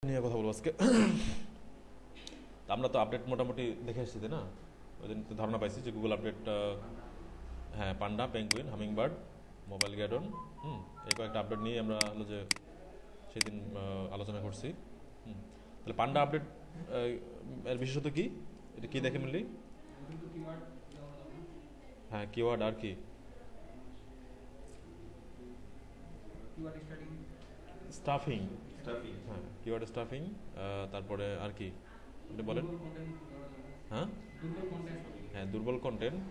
নিয়ে কথা বলবো আজকে। তো আমরা তো আপডেট মোটামুটি দেখে এসেছি, তাই না? ওই দিন তো ধারণা পাইছি যে গুগল আপডেট, হ্যাঁ, পান্ডা, পেঙ্গুইন, হামিংবার্ড, মোবাইল গ্যাডন, এই কয়েকটা আপডেট নিয়ে আমরা হলো যে সেদিন আলোচনা করছি। তাহলে পান্ডা আপডেট এর বিশেষত কি, এটা কি দেখে মিললি? হ্যাঁ, কিওয়ার্ড আর কি? স্টাফিং। হ্যাঁ, কিওয়ার্ড স্টাফিং। তারপরে আর কি এটা বলেন? হ্যাঁ, হ্যাঁ, দুর্বল কন্টেন্ট,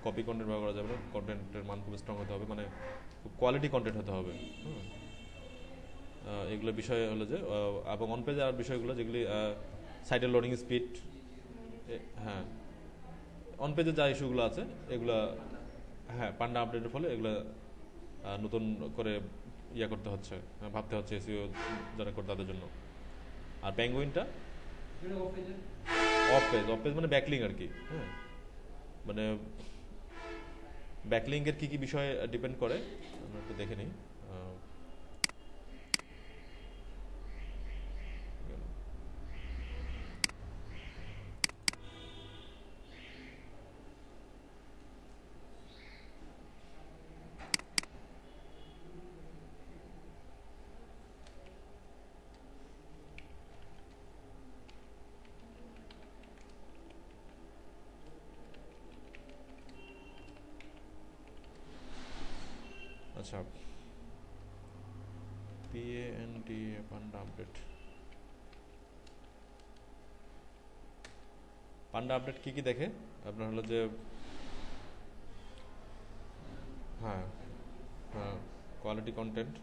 কপি কন্টেন্ট ব্যবহার করা যাবে না। কন্টেন্টের মান খুব স্ট্রং হতে হবে, মানে খুব কোয়ালিটি কন্টেন্ট হতে হবে। এগুলো বিষয় হলো যে এবং অন পেজে আর বিষয়গুলো যেগুলি সাইটের লোডিং স্পিড, হ্যাঁ, অন পেজে যা ইস্যুগুলো আছে এগুলা, হ্যাঁ, পান্ডা আপডেটের ফলে এগুলো নতুন করে করতে হচ্ছে, ভাবতে হচ্ছে এসইও যারা করে তাদের জন্য। আর পেঙ্গুইনটা অফ পেজ মানে ব্যাকলিং আর কি। হ্যাঁ, মানে ব্যাকলিংয়ের কি কি বিষয় ডিপেন্ড করে আমরা একটু দেখে নিই। আচ্ছা, PANDA পান্ডা আপডেট। পান্ডা আপডেট কি কি দেখে আপনার হলো যে, হ্যাঁ, হ্যাঁ, কোয়ালিটি কন্টেন্ট,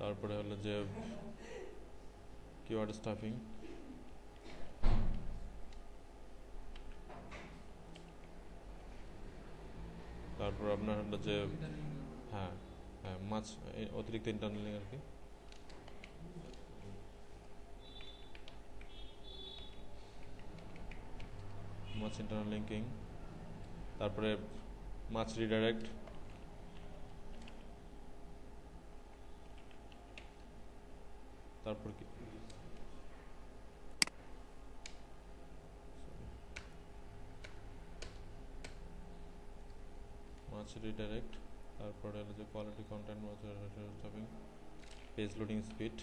তারপরে হলো যে কিওয়ার্ড স্টাফিং, তারপর আপনার হলো যে, হ্যাঁ, হ্যাঁ, মাছ অতিরিক্ত ইন্টারনালিং আর কি, মাছ ইন্টারনাল লিঙ্কিং, তারপরে মাছ রিডাইরেক্ট, তারপর কি মাছ রিডাইরেক্ট, তারপরে হলো যে কোয়ালিটি কন্টেন্ট, মাছ স্টাফিং, পেজ লোডিং স্পিড,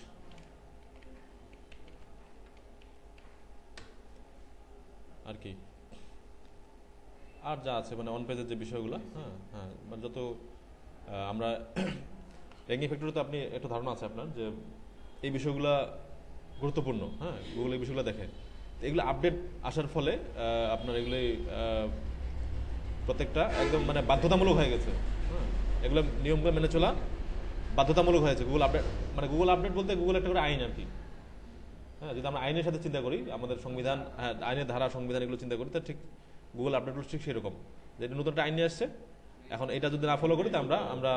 আর কি আর যা আছে মানে অন পেজের যে বিষয়গুলো। হ্যাঁ, হ্যাঁ, মানে যত আমরা র্যাঙ্কিং ফ্যাক্টরে তো আপনি একটা ধারণা আছে আপনার যে এই বিষয়গুলো গুরুত্বপূর্ণ। হ্যাঁ, গুগল এই বিষয়গুলো দেখে। এগুলো আপডেট আসার ফলে আপনার এগুলোই প্রত্যেকটা একদম মানে বাধ্যতামূলক হয়ে গেছে। হ্যাঁ, এগুলো নিয়মগুলো মেনে চলা বাধ্যতামূলক হয়েছে। গুগল আপডেট মানে গুগল আপডেট বলতে গুগল একটা করে আইন আর কি। হ্যাঁ, যদি আমরা আইনের সাথে চিন্তা করি, আমাদের সংবিধান, হ্যাঁ, আইনের ধারা, সংবিধান এগুলো চিন্তা করি, তা ঠিক গুগল আপডেট ঠিক সেরকম যে এটা নতুন একটা আইন নিয়ে আসছে। এখন এটা যদি না ফলো করি তো আমরা আমরা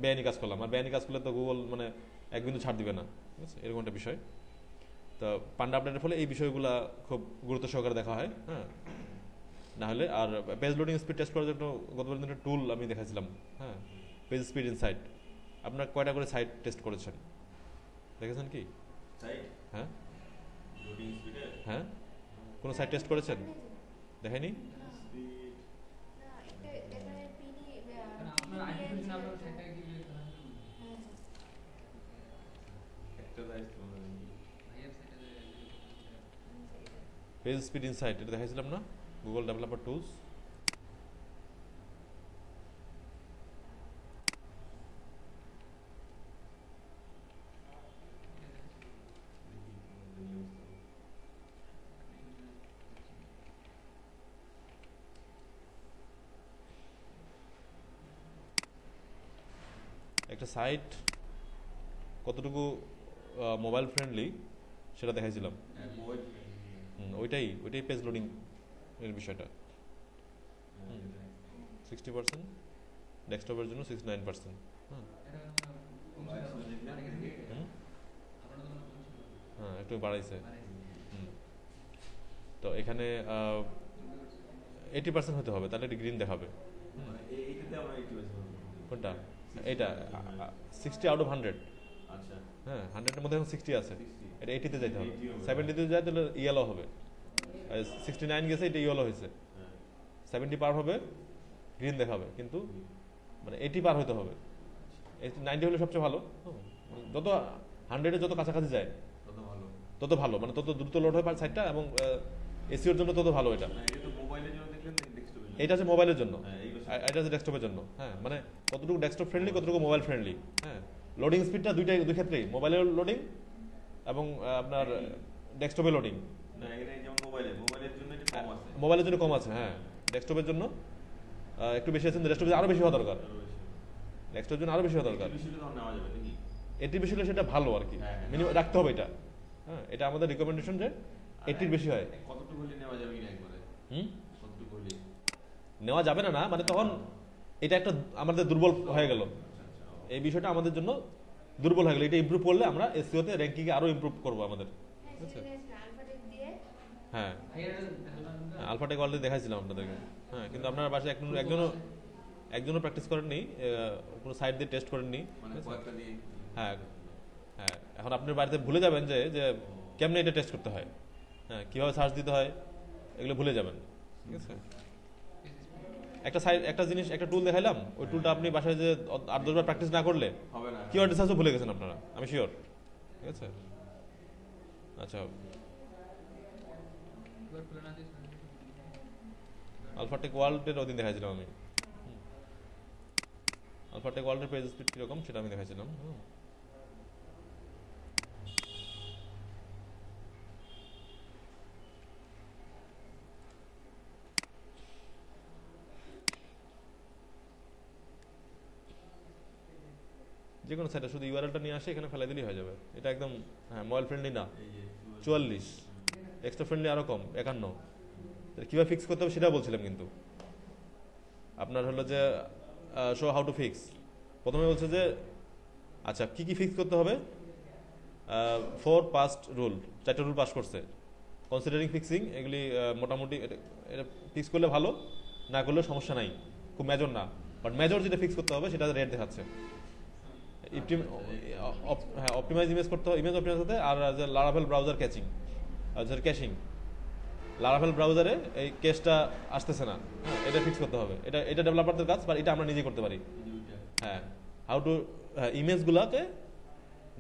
বেআইনি কাজ করলাম, আর বেআইনি কাজ করলে তো গুগল মানে এক বিন্দু ছাড় দিবে না। ঠিক আছে, এরকম একটা বিষয়। তো পান্ডা আপডেটের ফলে এই বিষয়গুলো খুব গুরুত্ব সহকারে দেখা হয়। হ্যাঁ, না হলে আর পেজ লোডিং স্পিড টেস্ট করার জন্য গতবার দিন একটা টুল আমি দেখাছিলাম। হ্যাঁ, পেজ স্পিড ইনসাইট। আপনার কয়টা করে সাইট টেস্ট করেছেন দেখেছেন কি? হ্যাঁ, হ্যাঁ, কোনো সাইট টেস্ট করেছেন? দেখায়নি? পেজ স্পিড ইনসাইট এটা দেখাইছিলাম না, গুগল ডেভেলপার টুলস। একটা সাইট কতটুকু মোবাইল ফ্রেন্ডলি সেটা দেখাইছিলাম। ওইটাই ওইটাই পেজ লোডিং এর বিষয়টা। 60%, ডেস্কটপের জন্য 69%। হ্যাঁ, একটু বাড়াইছে। তো এখানে 80% হতে হবে, তাহলে গ্রিন দেখাবে। কোনটা? এইটা 60/100। আচ্ছা হ্যাঁ, 100-এর মধ্যে এখন 60 আছে, 60 এটা 80-তে যেতে হবে। 80 হবে। 70-তে যায় তাহলে ইয়েলো হবে। 69 গেছে, এটা ইয়েলো হয়েছে। হ্যাঁ 70 পার হবে, গ্রিন দেখাবে, কিন্তু মানে 80 পার হতে হবে। 90 হলে সবচেয়ে ভালো। যত 100-এর যত কাছাকাছি যায় কত ভালো। তত ভালো, মানে তত দ্রুত লোড হয় সাইটটা, এবং এসিওর জন্য তত ভালো এটা। না এটা তো মোবাইলের জন্য দেখলেন না ডেস্কটপের জন্য। এটা হচ্ছে মোবাইলের জন্য, হ্যাঁ এই বছর এটা হচ্ছে ডেস্কটপের জন্য। হ্যাঁ, মানে কতটুকু ডেস্কটপ ফ্রেন্ডলি, কতটুকু মোবাইল ফ্রেন্ডলি। হ্যাঁ, লোডিং স্পিডটা দুই ক্ষেত্রেই, মোবাইলের লোডিং এবং আপনার ডেস্কটপে লোডিং। না এটা যেমন মোবাইলের জন্য এটা কম আছে। মোবাইলের জন্য কম আছে, হ্যাঁ। ডেস্কটপের জন্য একটু বেশি আছে, ডেস্কটপে আরো বেশি হওয়া দরকার। আরো বেশি। ডেস্কটপের জন্য আরো বেশি হওয়া দরকার। বেশি হলে তখন নেওয়া যাবে নাকি? এটির বেশি হলে সেটা ভালো আর কি, হ্যাঁ, হ্যাঁ। মিনিমাম রাখতে হবে এটা। হ্যাঁ, এটা আমাদের রিকমেন্ডেশন যে আর 80-র বেশি হয়। কতটুকু হলে নেওয়া যাবে কিনা একবারে? হুম, কতটুকু হলে? নেওয়া যাবে না, মানে তখন এটা একটা আমাদের দুর্বল হয়ে গেল। আচ্ছা আচ্ছা। এই বিষয়টা আমাদের জন্য দুর্বল হয়ে গেল। এটা ইমপ্রুভ করলে আমরা এসইওতে র্যাঙ্কিংয়ে আরো ইমপ্রুভ করবো আমাদের। হ্যাঁ, আলফাটেক অলরেডি দেখাইছিলাম আপনাদেরকে। হ্যাঁ, কিন্তু আপনার বাসায় একজনও প্র্যাকটিস করেননি, কোনো সাইট দিয়ে টেস্ট করেননি। মানে কয়েকটা দিয়ে হ্যাঁ হ্যাঁ, এখন আপনি বাড়িতে ভুলে যাবেন যে কেমনে এটা টেস্ট করতে হয়। হ্যাঁ, কিভাবে সার্চ দিতে হয় এগুলো ভুলে যাবেন। ঠিক আছে, একটা জিনিস, একটা টুল দেখাইলাম, ওই টুলটা আপনি বাসায় যে 8-10 বার প্র্যাকটিস না করলে হবে না। কিওয়ার্ড রিসার্চও ভুলে গেছেন আপনারা, আমি শিওর। ঠিক আছে, আচ্ছা। আলফাটেক ওয়ার্ল্ডের ওদিন দেখাইছিলাম আমি। আলফাটেক ওয়ার্ল্ডের পেজ স্পিড কিরকম সেটা আমি দেখাইছিলাম। যে কোনো সাইটে শুধু ইউআরএলটা নিয়ে আসে, এখানে ফেলে দিলেই হয়ে যাবে। এটা একদম, হ্যাঁ, মোবাইল ফ্রেন্ডলি না। এই যে 44, এক্সট্রা ফ্রেন্ডলি আরো কম, 51। কিভাবে ফিক্স করতে হবে সেটা বলছিলাম, কিন্তু আপনার হলো যে শো হাউ টু ফিক্স। প্রথমে বলছে যে আচ্ছা কি কি ফিক্স করতে হবে। 4 পাস্ট রুল, 4টা রুল পাস করছে। কনসিডারিং ফিক্সিং, এগুলি মোটামুটি এটা ফিক্স করলে ভালো, না করলে সমস্যা নাই, খুব মেজর না। বাট মেজর যেটা ফিক্স করতে হবে সেটা রেড দেখাচ্ছে। হ্যাঁ, অপটিমাইজ ইমেজ করতে হবে, ইমেজ অপটিমাইজ করতে। আর যে লারাভেল ব্রাউজার ক্যাচিং, ক্যাশিং, লারাভেল ব্রাউজারে এই কেসটা আসতেছে না, হ্যাঁ, এটা ফিক্স করতে হবে। এটা ডেভেলপারদের কাজ, বা এটা আমরা নিজে করতে পারি। হ্যাঁ, হাউ টু ইমেজগুলোকে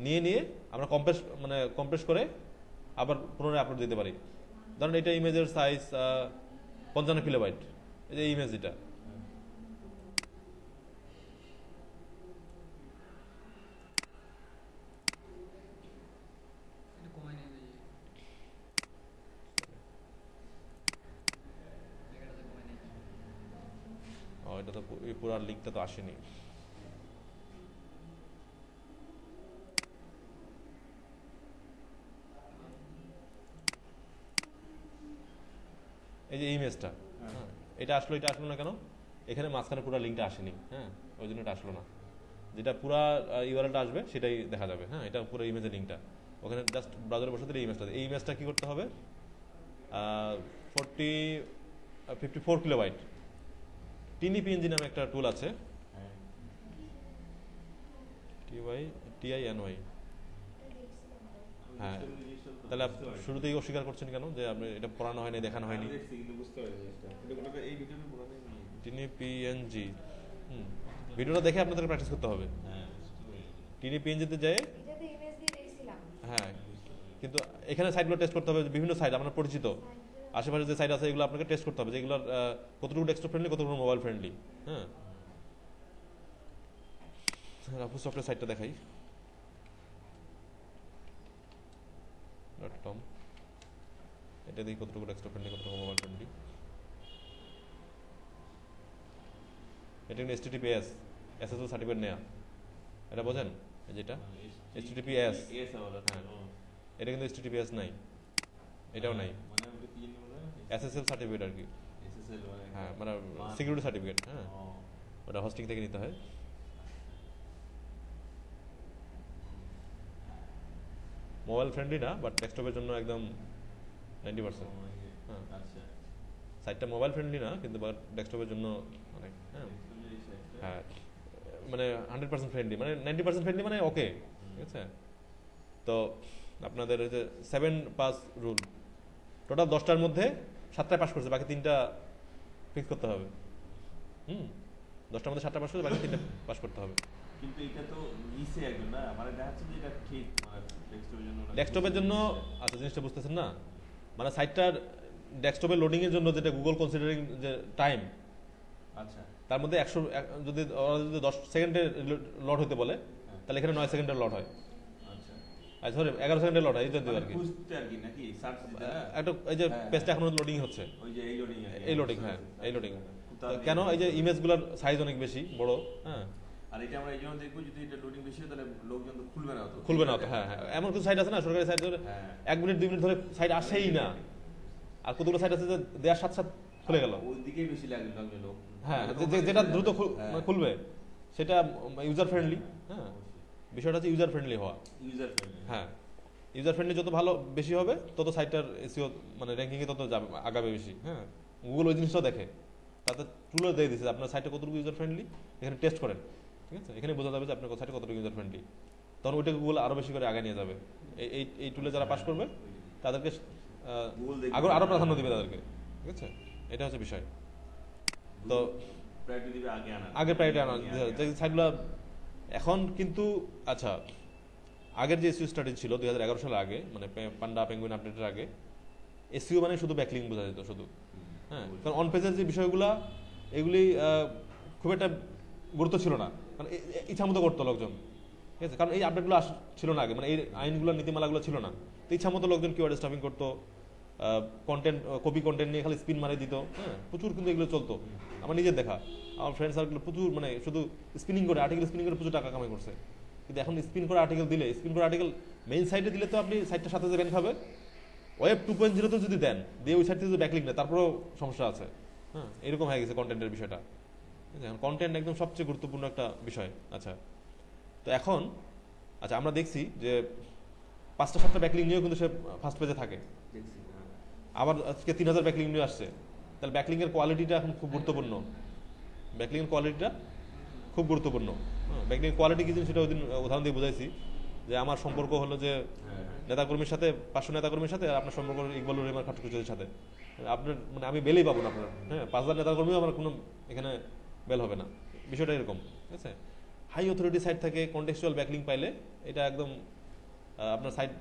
নিয়ে আমরা কম্প্রেস করে আবার পুনরায় আপলোড দিতে পারি। ধরেন এটা ইমেজের সাইজ 55 কিলোবাইট, এই যে ইমেজ, এটা এটা তো পুরো লিঙ্কটা তো আসেনি। এই যে ইমেজটা, হ্যাঁ, এটা আসলো না কেন? এখানে মাঝখানে পুরো লিঙ্কটা আসেনি। হ্যাঁ, ওই জন্য এটা আসলো না। যেটা পুরো ইউআরএলটা আসবে সেটাই দেখা যাবে। হ্যাঁ, এটা পুরো ইমেজের লিঙ্কটা ওখানে জাস্ট ব্রাউজারে বসে দিলে এই ইমেজটা কি করতে হবে? 54 কিলোবাইট টিনি পিএনজি নামে একটা টুল আছে, TINY। হ্যাঁ, তাহলে শুরুতেই অস্বীকার করছেন কেন যে আপনি এটা পড়ানো হয়নি, দেখানো হয়নি? টিনি পিএনজি, ভিডিওটা দেখে আপনাদের প্র্যাকটিস করতে হবে। টিনি পিএনজিতে যায়, হ্যাঁ, কিন্তু এখানে সাইটগুলো টেস্ট করতে হবে। বিভিন্ন সাইট আপনার পরিচিত আশেপাশে যে সাইট আছে এগুলো আপনাকে টেস্ট করতে হবে, যেগুলোর কতটুকু ডেস্কটপ ফ্রেন্ডলি, কতটুকু মোবাইল ফ্রেন্ডলি। হ্যাঁ, রাফু সফটওয়্যার সাইটটা দেখাই, .com। এটা দেখি কতটুকু ডেস্কটপ ফ্রেন্ডলি, কতটুকু মোবাইল ফ্রেন্ডলি। এটা কিন্তু HTTPS SSL সার্টিফিকেট নেয়া, এটা বোঝেন? যেটা HTTPS, হ্যাঁ, এটা কিন্তু HTTPS নাই, এটাও নাই, SSL সার্টিফিকেট আর কি। হ্যাঁ, মানে সিকিউরিটি সার্টিফিকেট। হ্যাঁ, ওটা হোস্টিং থেকে নিতে হয়। মোবাইল ফ্রেন্ডলি না, বাট ডেস্কটপের জন্য একদম 90%। হ্যাঁ, সাইটটা মোবাইল ফ্রেন্ডলি না, কিন্তু বাট ডেস্কটপের জন্য অনেক। হ্যাঁ, হ্যাঁ, মানে 100% ফ্রেন্ডলি, মানে 90% ফ্রেন্ডলি, মানে ওকে, ঠিক আছে। তো আপনাদের ওই যে 7 পাস রুল, টোটাল 10টার মধ্যে 7টায় পাস করছে, বাকি 3টা ফিক্স করতে হবে। 10টার মধ্যে 7টা পাস করছে, বাকি 3টা পাস করতে হবে। কিন্তু এটা তো নিচে একজন না, মানে দেখা যাচ্ছে যে এটা ঠিক মানে ডেস্কটপের জন্য, আচ্ছা জিনিসটা বুঝতেছেন না, মানে সাইটটার ডেস্কটপের লোডিং এর জন্য যেটা গুগল কনসিডারিং যে টাইম, আচ্ছা তার মধ্যে 100 যদি ওরা যদি 10 সেকেন্ডে লোড হতে বলে, তাহলে এখানে 9 সেকেন্ডের লোড হয়, আচ্ছা আচ্ছা সরি 11 সেকেন্ডের লোড হয়, এই আর কি খুঁজতে আর কি নাকি সার্চ দিতে না একটা, এই যে পেজটা এখনো লোডিং হচ্ছে, ওই যে এই লোডিং এই লোডিং, হ্যাঁ এই লোডিং। কেন, এই যে ইমেজগুলোর সাইজ অনেক বেশি বড়, হ্যাঁ। আর এটা আমরা এই জন্য দেখবো যদি এটা লোডিং বেশি হয় তাহলে লোকজন তো খুলবে না, তো খুলবে না তো, হ্যাঁ হ্যাঁ, এমন কিছু সাইট আছে না সরকারি সাইট ধরে 1 মিনিট 2 মিনিট ধরে সাইট আসেই না, আর কতগুলো সাইট আছে যে দেওয়ার সাথে সাথে খুলে গেল, ওই দিকেই বেশি লাগবে লোক, হ্যাঁ যেটা দ্রুত খুলবে সেটা ইউজার ফ্রেন্ডলি, হ্যাঁ বিষয়টা হচ্ছে ইউজার ফ্রেন্ডলি হওয়া, ইউজার ফ্রেন্ডলি, হ্যাঁ ইউজার ফ্রেন্ডলি যত ভালো বেশি হবে তত সাইটটার এসইও মানে র্যাঙ্কিং এ তত যাবে, আগাবে বেশি, হ্যাঁ। গুগল ওই জিনিসটাও দেখে, তাতে টুলও দিয়ে দিচ্ছে আপনার সাইটটা কতটুকু ইউজার ফ্রেন্ডলি, এখানে টেস্ট করেন, ঠিক আছে, এখানে বোঝা যাবে যে আপনার সাইটটা কতটুকু ইউজার ফ্রেন্ডলি, তখন ওইটাকে গুগল আরো বেশি করে আগে নিয়ে যাবে। এই টুলে যারা পাস করবে তাদেরকে আরো প্রাধান্য দিবে তাদেরকে, ঠিক আছে, এটা হচ্ছে বিষয়। তো প্রায়োরিটি দিবে আগে প্রায়োরিটি আনা যে সাইটগুলো এখন কিন্তু, আচ্ছা আগের যে এসইও স্ট্র্যাটেজি ছিল 2011 সালের আগে, মানে পান্ডা পেঙ্গুইন আপডেটের আগে, এসইও মানে শুধু ব্যাকলিং বোঝা যেত শুধু, হ্যাঁ, কারণ অন পেজের যে বিষয়গুলো এগুলি খুব একটা গুরুত্ব ছিল না, মানে ইচ্ছা মতো করতো লোকজন, ঠিক আছে, কারণ এই আপডেটগুলো ছিল না আগে, মানে এই আইনগুলো নীতিমালাগুলো ছিল না, তো ইচ্ছা মতো লোকজন কিওয়ার্ড স্টাফিং করতো, কন্টেন্ট কপি কন্টেন্ট নিয়ে খালি স্পিন মারে দিত, হ্যাঁ প্রচুর কিন্তু এগুলো চলতো, আমার নিজের দেখা, আমার ফ্রেন্ড সার্কেল প্রচুর মানে শুধু স্পিনিং করে আর্টিকেল স্পিনিং করে প্রচুর টাকা কামাই করছে। কিন্তু এখন স্পিন করে আর্টিকেল দিলে, স্পিন করে আর্টিকেল মেইন সাইটে দিলে তো আপনি সাইটটার সাথে যে ব্যাংক হবে, ওয়েব 2.0 তো যদি দেন দিয়ে ওই সাইট থেকে যদি ব্যাকলিং নেয় তারপরেও সমস্যা আছে, হ্যাঁ এরকম হয়ে গেছে কন্টেন্টের বিষয়টা, কন্টেন্ট একদম সবচেয়ে গুরুত্বপূর্ণ একটা বিষয়। আচ্ছা তো এখন, আচ্ছা আমরা দেখছি যে 5টা-7টা ব্যাকলিং নিয়েও কিন্তু সে ফার্স্ট পেজে থাকে, আবার আজকে 3000 ব্যাকলিং নিয়ে আসছে, তাহলে ব্যাকলিং এর কোয়ালিটিটা এখন খুব গুরুত্বপূর্ণ, ব্যাকলিং এর কোয়ালিটিটা খুব গুরুত্বপূর্ণ। ব্যাকলিং কোয়ালিটি কি জিনিস সেটা ওই দিন উদাহরণ দিয়ে বুঝাইছি, যে আমার সম্পর্ক হলো যে নেতাকর্মীর সাথে 500 নেতাকর্মীর সাথে, আর আপনার সম্পর্ক ইকবালুর রহমান খাটকুচের সাথে, আপনার মানে আমি বেলই পাবো না আপনার, হ্যাঁ 5000 নেতাকর্মীও আমার কোনো এখানে বেল হবে না, বিষয়টা এরকম, ঠিক আছে। হাই অথরিটি সাইট থেকে কন্টেক্সচুয়াল ব্যাকলিং পাইলে এটা একদম আপনার সাইট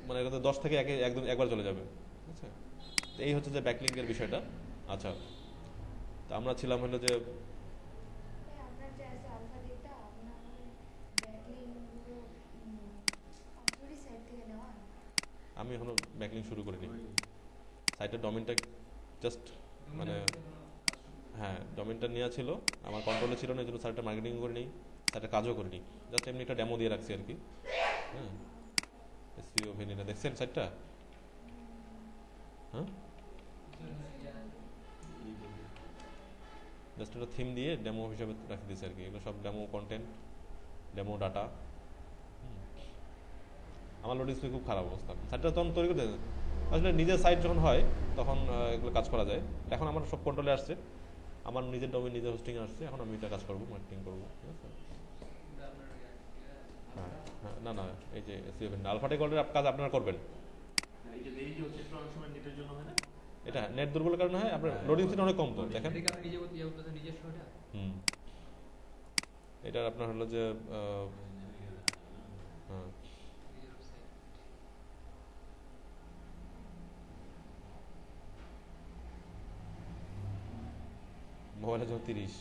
মানে 10 থেকে একদম একবার চলে যাবে, ঠিক আছে। তো এই হচ্ছে যে ব্যাকলিং এর বিষয়টা। আচ্ছা তো আমরা ছিলাম হলো যে আমি এখনো ব্যাকলিং শুরু করিনি, সাইটের ডোমেইনটা জাস্ট মানে, হ্যাঁ ডোমেইনটা নেওয়া ছিল আমার কন্ট্রোলে ছিল না, এই জন্য সাইটটা মার্কেটিং করিনি, সাইটটা কাজও করিনি, জাস্ট এমনি একটা ডেমো দিয়ে রাখছি আর কি, হ্যাঁ। এসইও ভেনিলা দেখছেন সাইটটা, হ্যাঁ জাস্ট একটা থিম দিয়ে ডেমো হিসাবে রাখি দিয়েছি আর কি, এগুলো সব ডেমো কন্টেন্ট, ডেমো ডাটা। আমার লোডিং স্পিড খুব খারাপ অবস্থা, সাইটটা তখন তৈরি করতে আসলে নিজের সাইট যখন হয় তখন এগুলো কাজ করা যায়, এখন আমার সব কন্ট্রোলে আসছে, আমার নিজের ডোমেইন নিজের হোস্টিং আসছে, এখন আমি এটা কাজ করবো, মার্কেটিং করবো, ঠিক আছে। হ্যাঁ হ্যাঁ না না এই যে এসইও আলফাটেক অর্ডার কাজ আপনারা করবেন, এটা নেট দুর্বলের কারণে হয়, আপনার লোডিং স্পিড অনেক কম তো দেখেন, এটা আপনার হলো যে হ্যাঁ মোবাইলের জন্য 30,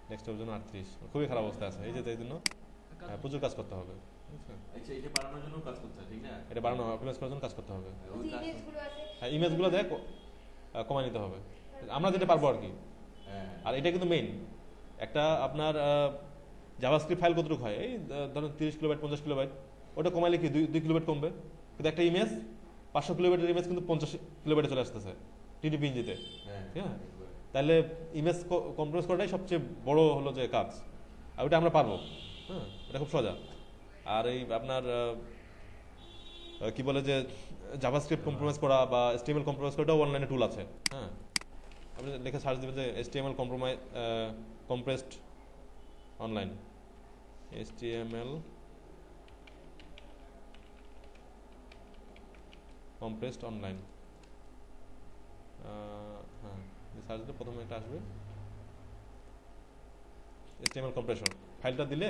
ডেস্কটপের জন্য 38, খুবই খারাপ অবস্থা আছে, এই যে এই জন্য প্রচুর কাজ করতে হবে, আচ্ছা এটা বাড়ানোর জন্য কাজ করতে হয়, ঠিক না, এটা বাড়ানো অপটিমাইজ করার জন্য কাজ করতে হবে, হ্যাঁ ইমেজগুলো দেখ কমায় নিতে হবে, আমরা যেটা পারবো আর কি। আর এটা কিন্তু মেইন একটা আপনার জাভাস্ক্রিপ্ট ফাইল কতটুকু হয়, এই ধরেন 30 কিলোবাইট 50 কিলোবাইট, ওটা কমাইলে কি 2 কিলোবাইট কমবে, কিন্তু একটা ইমেজ 500 কিলোবাইটের ইমেজ কিন্তু 50 কিলোবাইটে চলে আসতেছে টিডিপি ইঞ্জিতে, হ্যাঁ তাহলে ইমেজ কম্প্রোমাইজ করাটাই সবচেয়ে বড় হলো যে কাজ, আর ওটা আমরা পারবো, হ্যাঁ এটা খুব সোজা। আর এই আপনার কি বলে যে জাভাস্ক্রিপ্ট কম্প্রোমাইজ করা বা HTML কম্প্রোমাইজ করাটাও অনলাইনে টুল আছে, হ্যাঁ আপনি লিখে সার্চ দিবেন যে HTML compromise compressed online HTML compressed online হ্যাঁ সার্চ দিলে প্রথমে এটা আসবে HTML কম্প্রেসর ফাইলটা দিলে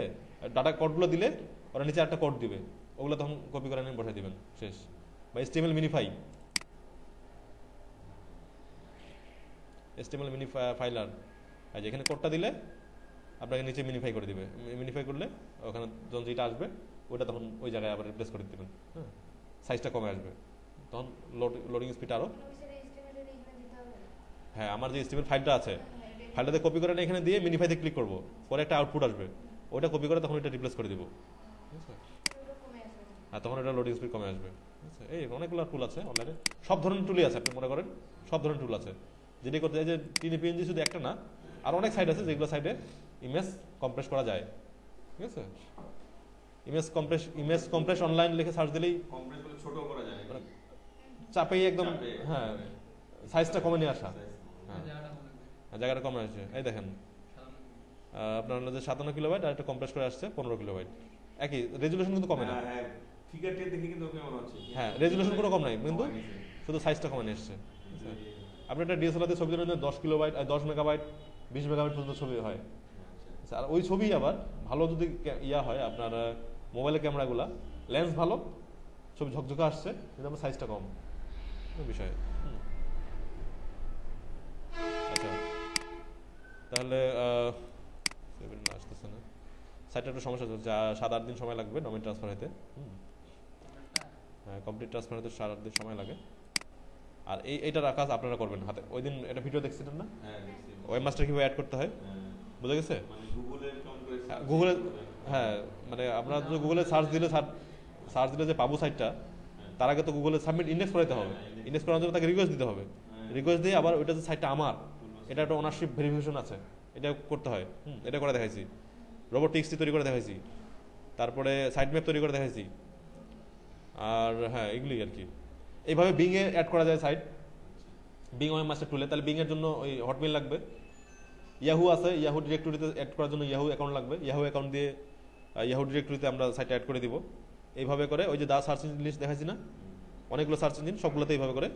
ডাটা কোডগুলো দিলে ওরা নিচে একটা কোড দিবে ওগুলো তখন কপি করে নিয়ে বসাই দিবেন শেষ বা HTML minify HTML minifier আর যেখানে কোডটা দিলে আপনাকে নিচে মিনিফাই করে দিবে মিনিফাই করলে ওখানে যখন যেটা আসবে ওটা তখন ওই জায়গায় আবার রিপ্লেস করে দিবেন হ্যাঁ সাইজটা কমে আসবে তখন লোডিং স্পিড আরও হ্যাঁ আমার যে HTML ফাইলটা আছে ফাইলটাতে কপি করে এখানে দিয়ে মিনিফাইতে ক্লিক করব পরে একটা আউটপুট আসবে ওটা কপি করে তখন এটা রিপ্লেস করে দিব হ্যাঁ তখন এটা লোডিং স্পিড কমে আসবে এই অনেকগুলো টুল আছে অনলাইনে সব ধরনের টুলই আছে আপনি মনে করেন সব ধরনের টুল আছে যেটি করতে যে TinyPNG শুধু একটা না আর অনেক সাইট আছে যেগুলো সাইটে ইমেজ কম্প্রেস করা যায় ঠিক আছে ইমেজ কম্প্রেস অনলাইন লিখে সার্চ দিলেই কম্প্রেস করে ছোট করা যায় চাপেই একদম হ্যাঁ সাইজটা কমে নিয়ে আসা হ্যাঁ জায়গাটা কমে আসছে এই দেখেন আপনার হলো যে 57 কিলোবাইট আর একটা কম্প্রেস করে আসছে 15 কিলোবাইট একই রেজুলেশন কিন্তু কমে না ফিগারটা দেখে কিন্তু ওকে মনে হচ্ছে হ্যাঁ রেজুলেশন কোনো কম নাই কিন্তু শুধু সাইজটা কমে নিয়ে আসছে আপনি একটা DSLR দিয়ে ছবি তুলে 10 কিলোবাইট আর 10 মেগাবাইট 20 মেগাবাইট পর্যন্ত ছবি হয় আর ওই ছবি আবার ভালো যদি ইয়া হয় আপনার মোবাইলের ক্যামেরাগুলা লেন্স ভালো ছবি ঝকঝকে আসছে কিন্তু আমার সাইজটা কম বিষয় আচ্ছা তাহলে আসতেছে না সাইটটা একটু সমস্যা হচ্ছে 7-8 দিন সময় লাগবে ডোমেইন ট্রান্সফার হতে হ্যাঁ কমপ্লিট ট্রান্সফার হতে 7-8 দিন সময় লাগে আর এইটার কাজ আপনারা করবেন হাতে ওই দিন এটা ভিডিও দেখছিলেন না ওয়েবমাস্টার কিভাবে অ্যাড করতে হয় বুঝা গেছে গুগলে হ্যাঁ মানে আপনারা যদি গুগলে সার্চ দিলে যে পাবো সাইটটা তার আগে তো গুগলে সাবমিট ইন্ডেক্স করাইতে হবে ইন্ডেক্স করার জন্য তাকে রিকোয়েস্ট দিতে হবে রিকোয়েস্ট দিয়ে আবার ওইটা যে সাইটটা আমার এটা একটা ওনারশিপ ভেরিফিকেশন আছে এটা করতে হয় এটা করে দেখাইছি রোবোটিক্স তৈরি করে দেখাইছি তারপরে সাইট ম্যাপ তৈরি করে দেখাইছি আর হ্যাঁ এগুলি আর কি এইভাবে বিং এ অ্যাড করা যায় সাইট বিং ওয়েবমাস্টার টুলে তাহলে বিং এর জন্য ওই হটমেইল লাগবে ইয়াহু আছে ইয়াহু ডিরেক্টরিতে অ্যাড করার জন্য ইয়াহু অ্যাকাউন্ট লাগবে ইয়াহু অ্যাকাউন্ট দিয়ে ইয়াহু ডিরেক্টরিতে আমরা সাইটে অ্যাড করে দিব এইভাবে করে ওই যে সার্চ ইঞ্জিন লিস্ট দেখাইছি না অনেকগুলো সার্চ ইঞ্জিন সবগুলোতে এইভাবে করে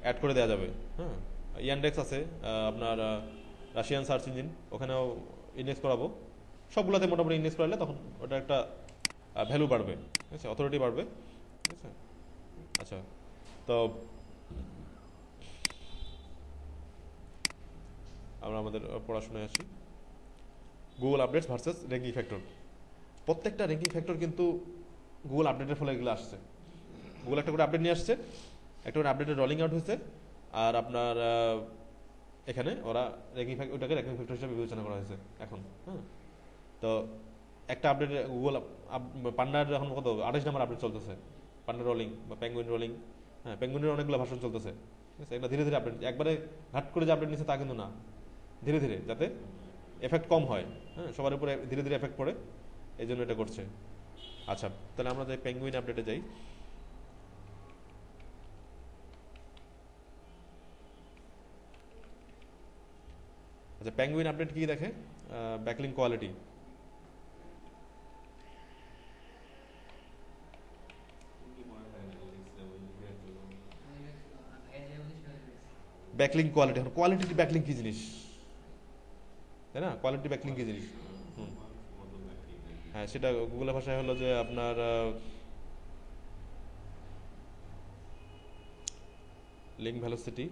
অ্যাড করে দেওয়া যাবে হ্যাঁ ইয়ান্ডেক্স আছে আপনার রাশিয়ান সার্চ ইঞ্জিন ওখানেও ইন্ডেক্স করাবো সবগুলোতে মোটামুটি ইন্ডেক্স করালে তখন ওটা একটা ভ্যালু বাড়বে ঠিক আছে অথরিটি বাড়বে ঠিক আছে আচ্ছা তো আমরা আমাদের পড়াশোনায় আসি Google updates versus ranking factor প্রত্যেকটা র্যাঙ্কিং ফ্যাক্টর কিন্তু গুগল আপডেটের ফলে এগুলো আসছে গুগল একটা করে আপডেট নিয়ে আসছে একটা করে আপডেটের রোলিং আউট হয়েছে আর আপনার এখানে ওরা র্যাঙ্কিং ওটাকে র্যাঙ্কিং ফ্যাক্টর হিসেবে বিবেচনা করা হয়েছে এখন হ্যাঁ তো একটা আপডেটে গুগল পান্ডার এখন কত 28 নম্বর আপডেট চলতেছে পান্ডার রোলিং বা পেঙ্গুইন রোলিং হ্যাঁ পেঙ্গুইনের অনেকগুলো ভার্সন চলতেছে ঠিক আছে এগুলো ধীরে ধীরে আপডেট একবারে ঘাট করে যে আপডেট নিচ্ছে তা কিন্তু না ধীরে ধীরে যাতে এফেক্ট কম হয় হ্যাঁ সবার উপরে ধীরে ধীরে এফেক্ট পড়ে এই জন্য এটা করছে আচ্ছা তাহলে আমরা যাই পেঙ্গুইন আপডেটে যাই আচ্ছা পেঙ্গুইন আপডেট কি দেখে ব্যাকলিং কোয়ালিটি ব্যাকলিং কোয়ালিটি এখন কোয়ালিটি ব্যাকলিং কি জিনিস তাই না কোয়ালিটি ব্যাকলিং কি জিনিস হ্যাঁ সেটা গুগলের ভাষায় হলো যে আপনার লিঙ্ক ভেলোসিটি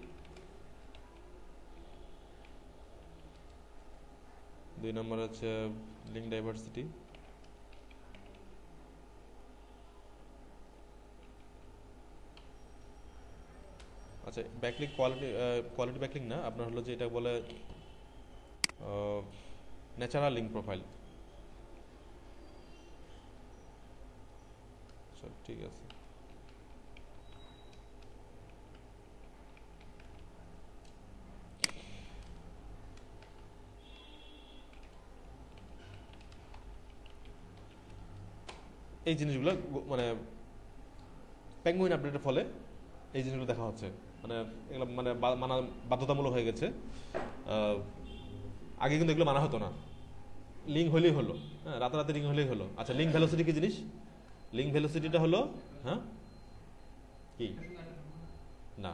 2 নম্বর হচ্ছে লিঙ্ক ডাইভার্সিটি আচ্ছা ব্যাকলিং কোয়ালিটি ব্যাকলিং না আপনার হলো যে এটা বলে ন্যাচারাল লিঙ্ক প্রোফাইল ঠিক আছে এই জিনিসগুলো মানে পেঙ্গুইন আপডেটের ফলে এই জিনিসগুলো দেখা হচ্ছে মানে এগুলো মানে মানা বাধ্যতামূলক হয়ে গেছে আগে কিন্তু এগুলো মানা হতো না লিঙ্ক হলেই হলো, হ্যাঁ, রাতারাতি লিঙ্ক হলেই হলো। আচ্ছা, লিঙ্ক ভেলোসিটি কি জিনিস? লিঙ্ক ভেলোসিটিটা হলো, হ্যাঁ কি না,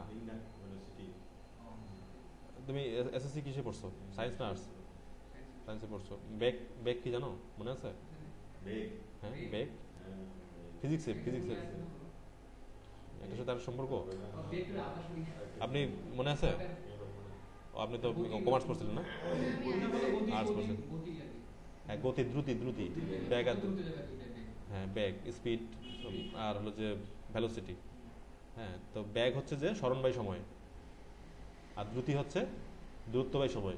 তুমি এসএসসি কিসে পড়ছো? সায়েন্স না আর্টস? সায়েন্সে পড়ছো। বেগ, বেগ কি জানো, মনে আছে? হ্যাঁ, বেগ ফিজিক্সে, ফিজিক্সে এটার সাথে আর সম্পর্ক আপনি মনে আছে? আপনি তো কমার্স পড়ছিলেন না? আর্টস পড়ছেন। হ্যাঁ, গতি, দ্রুতি, দ্রুতি, ব্যাগ আর, হ্যাঁ ব্যাগ, স্পিড, আর হলো যে ভ্যালোসিটি। হ্যাঁ, তো ব্যাগ হচ্ছে যে স্মরণ বাই সময়, আর দ্রুতি হচ্ছে দূরত্ব বাই সময়।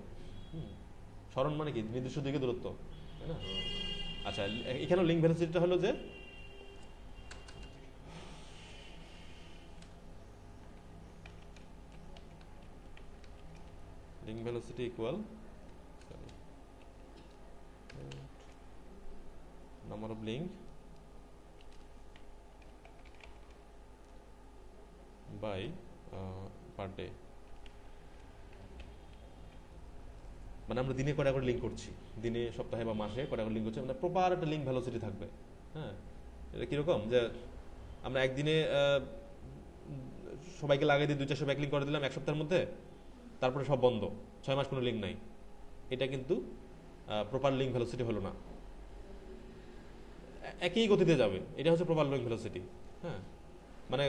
স্মরণ মানে কি? নির্দিষ্ট দিকে দূরত্ব, তাই না? আচ্ছা, এখানে লিঙ্ক ভেলোসিটিটা হলো যে link velocity equal number of link by per day। মানে আমরা দিনে কটা করে লিঙ্ক করছি, দিনে, সপ্তাহে বা মাসে কটা করে লিঙ্ক করছি, মানে প্রপার একটা লিঙ্ক ভেলোসিটি থাকবে। হ্যাঁ, এটা কিরকম যে আমরা একদিনে সবাইকে লাগিয়ে দিয়ে 200-400 ব্যাক লিঙ্ক করে দিলাম এক সপ্তাহের মধ্যে, তারপরে সব বন্ধ, 6 মাস কোনো লিঙ্ক নাই। এটা কিন্তু প্রপার লিঙ্ক ভেলোসিটি হলো না। একই গতিতে যাবে, এটা হচ্ছে প্রপার লিঙ্ক ভেলোসিটি। হ্যাঁ, মানে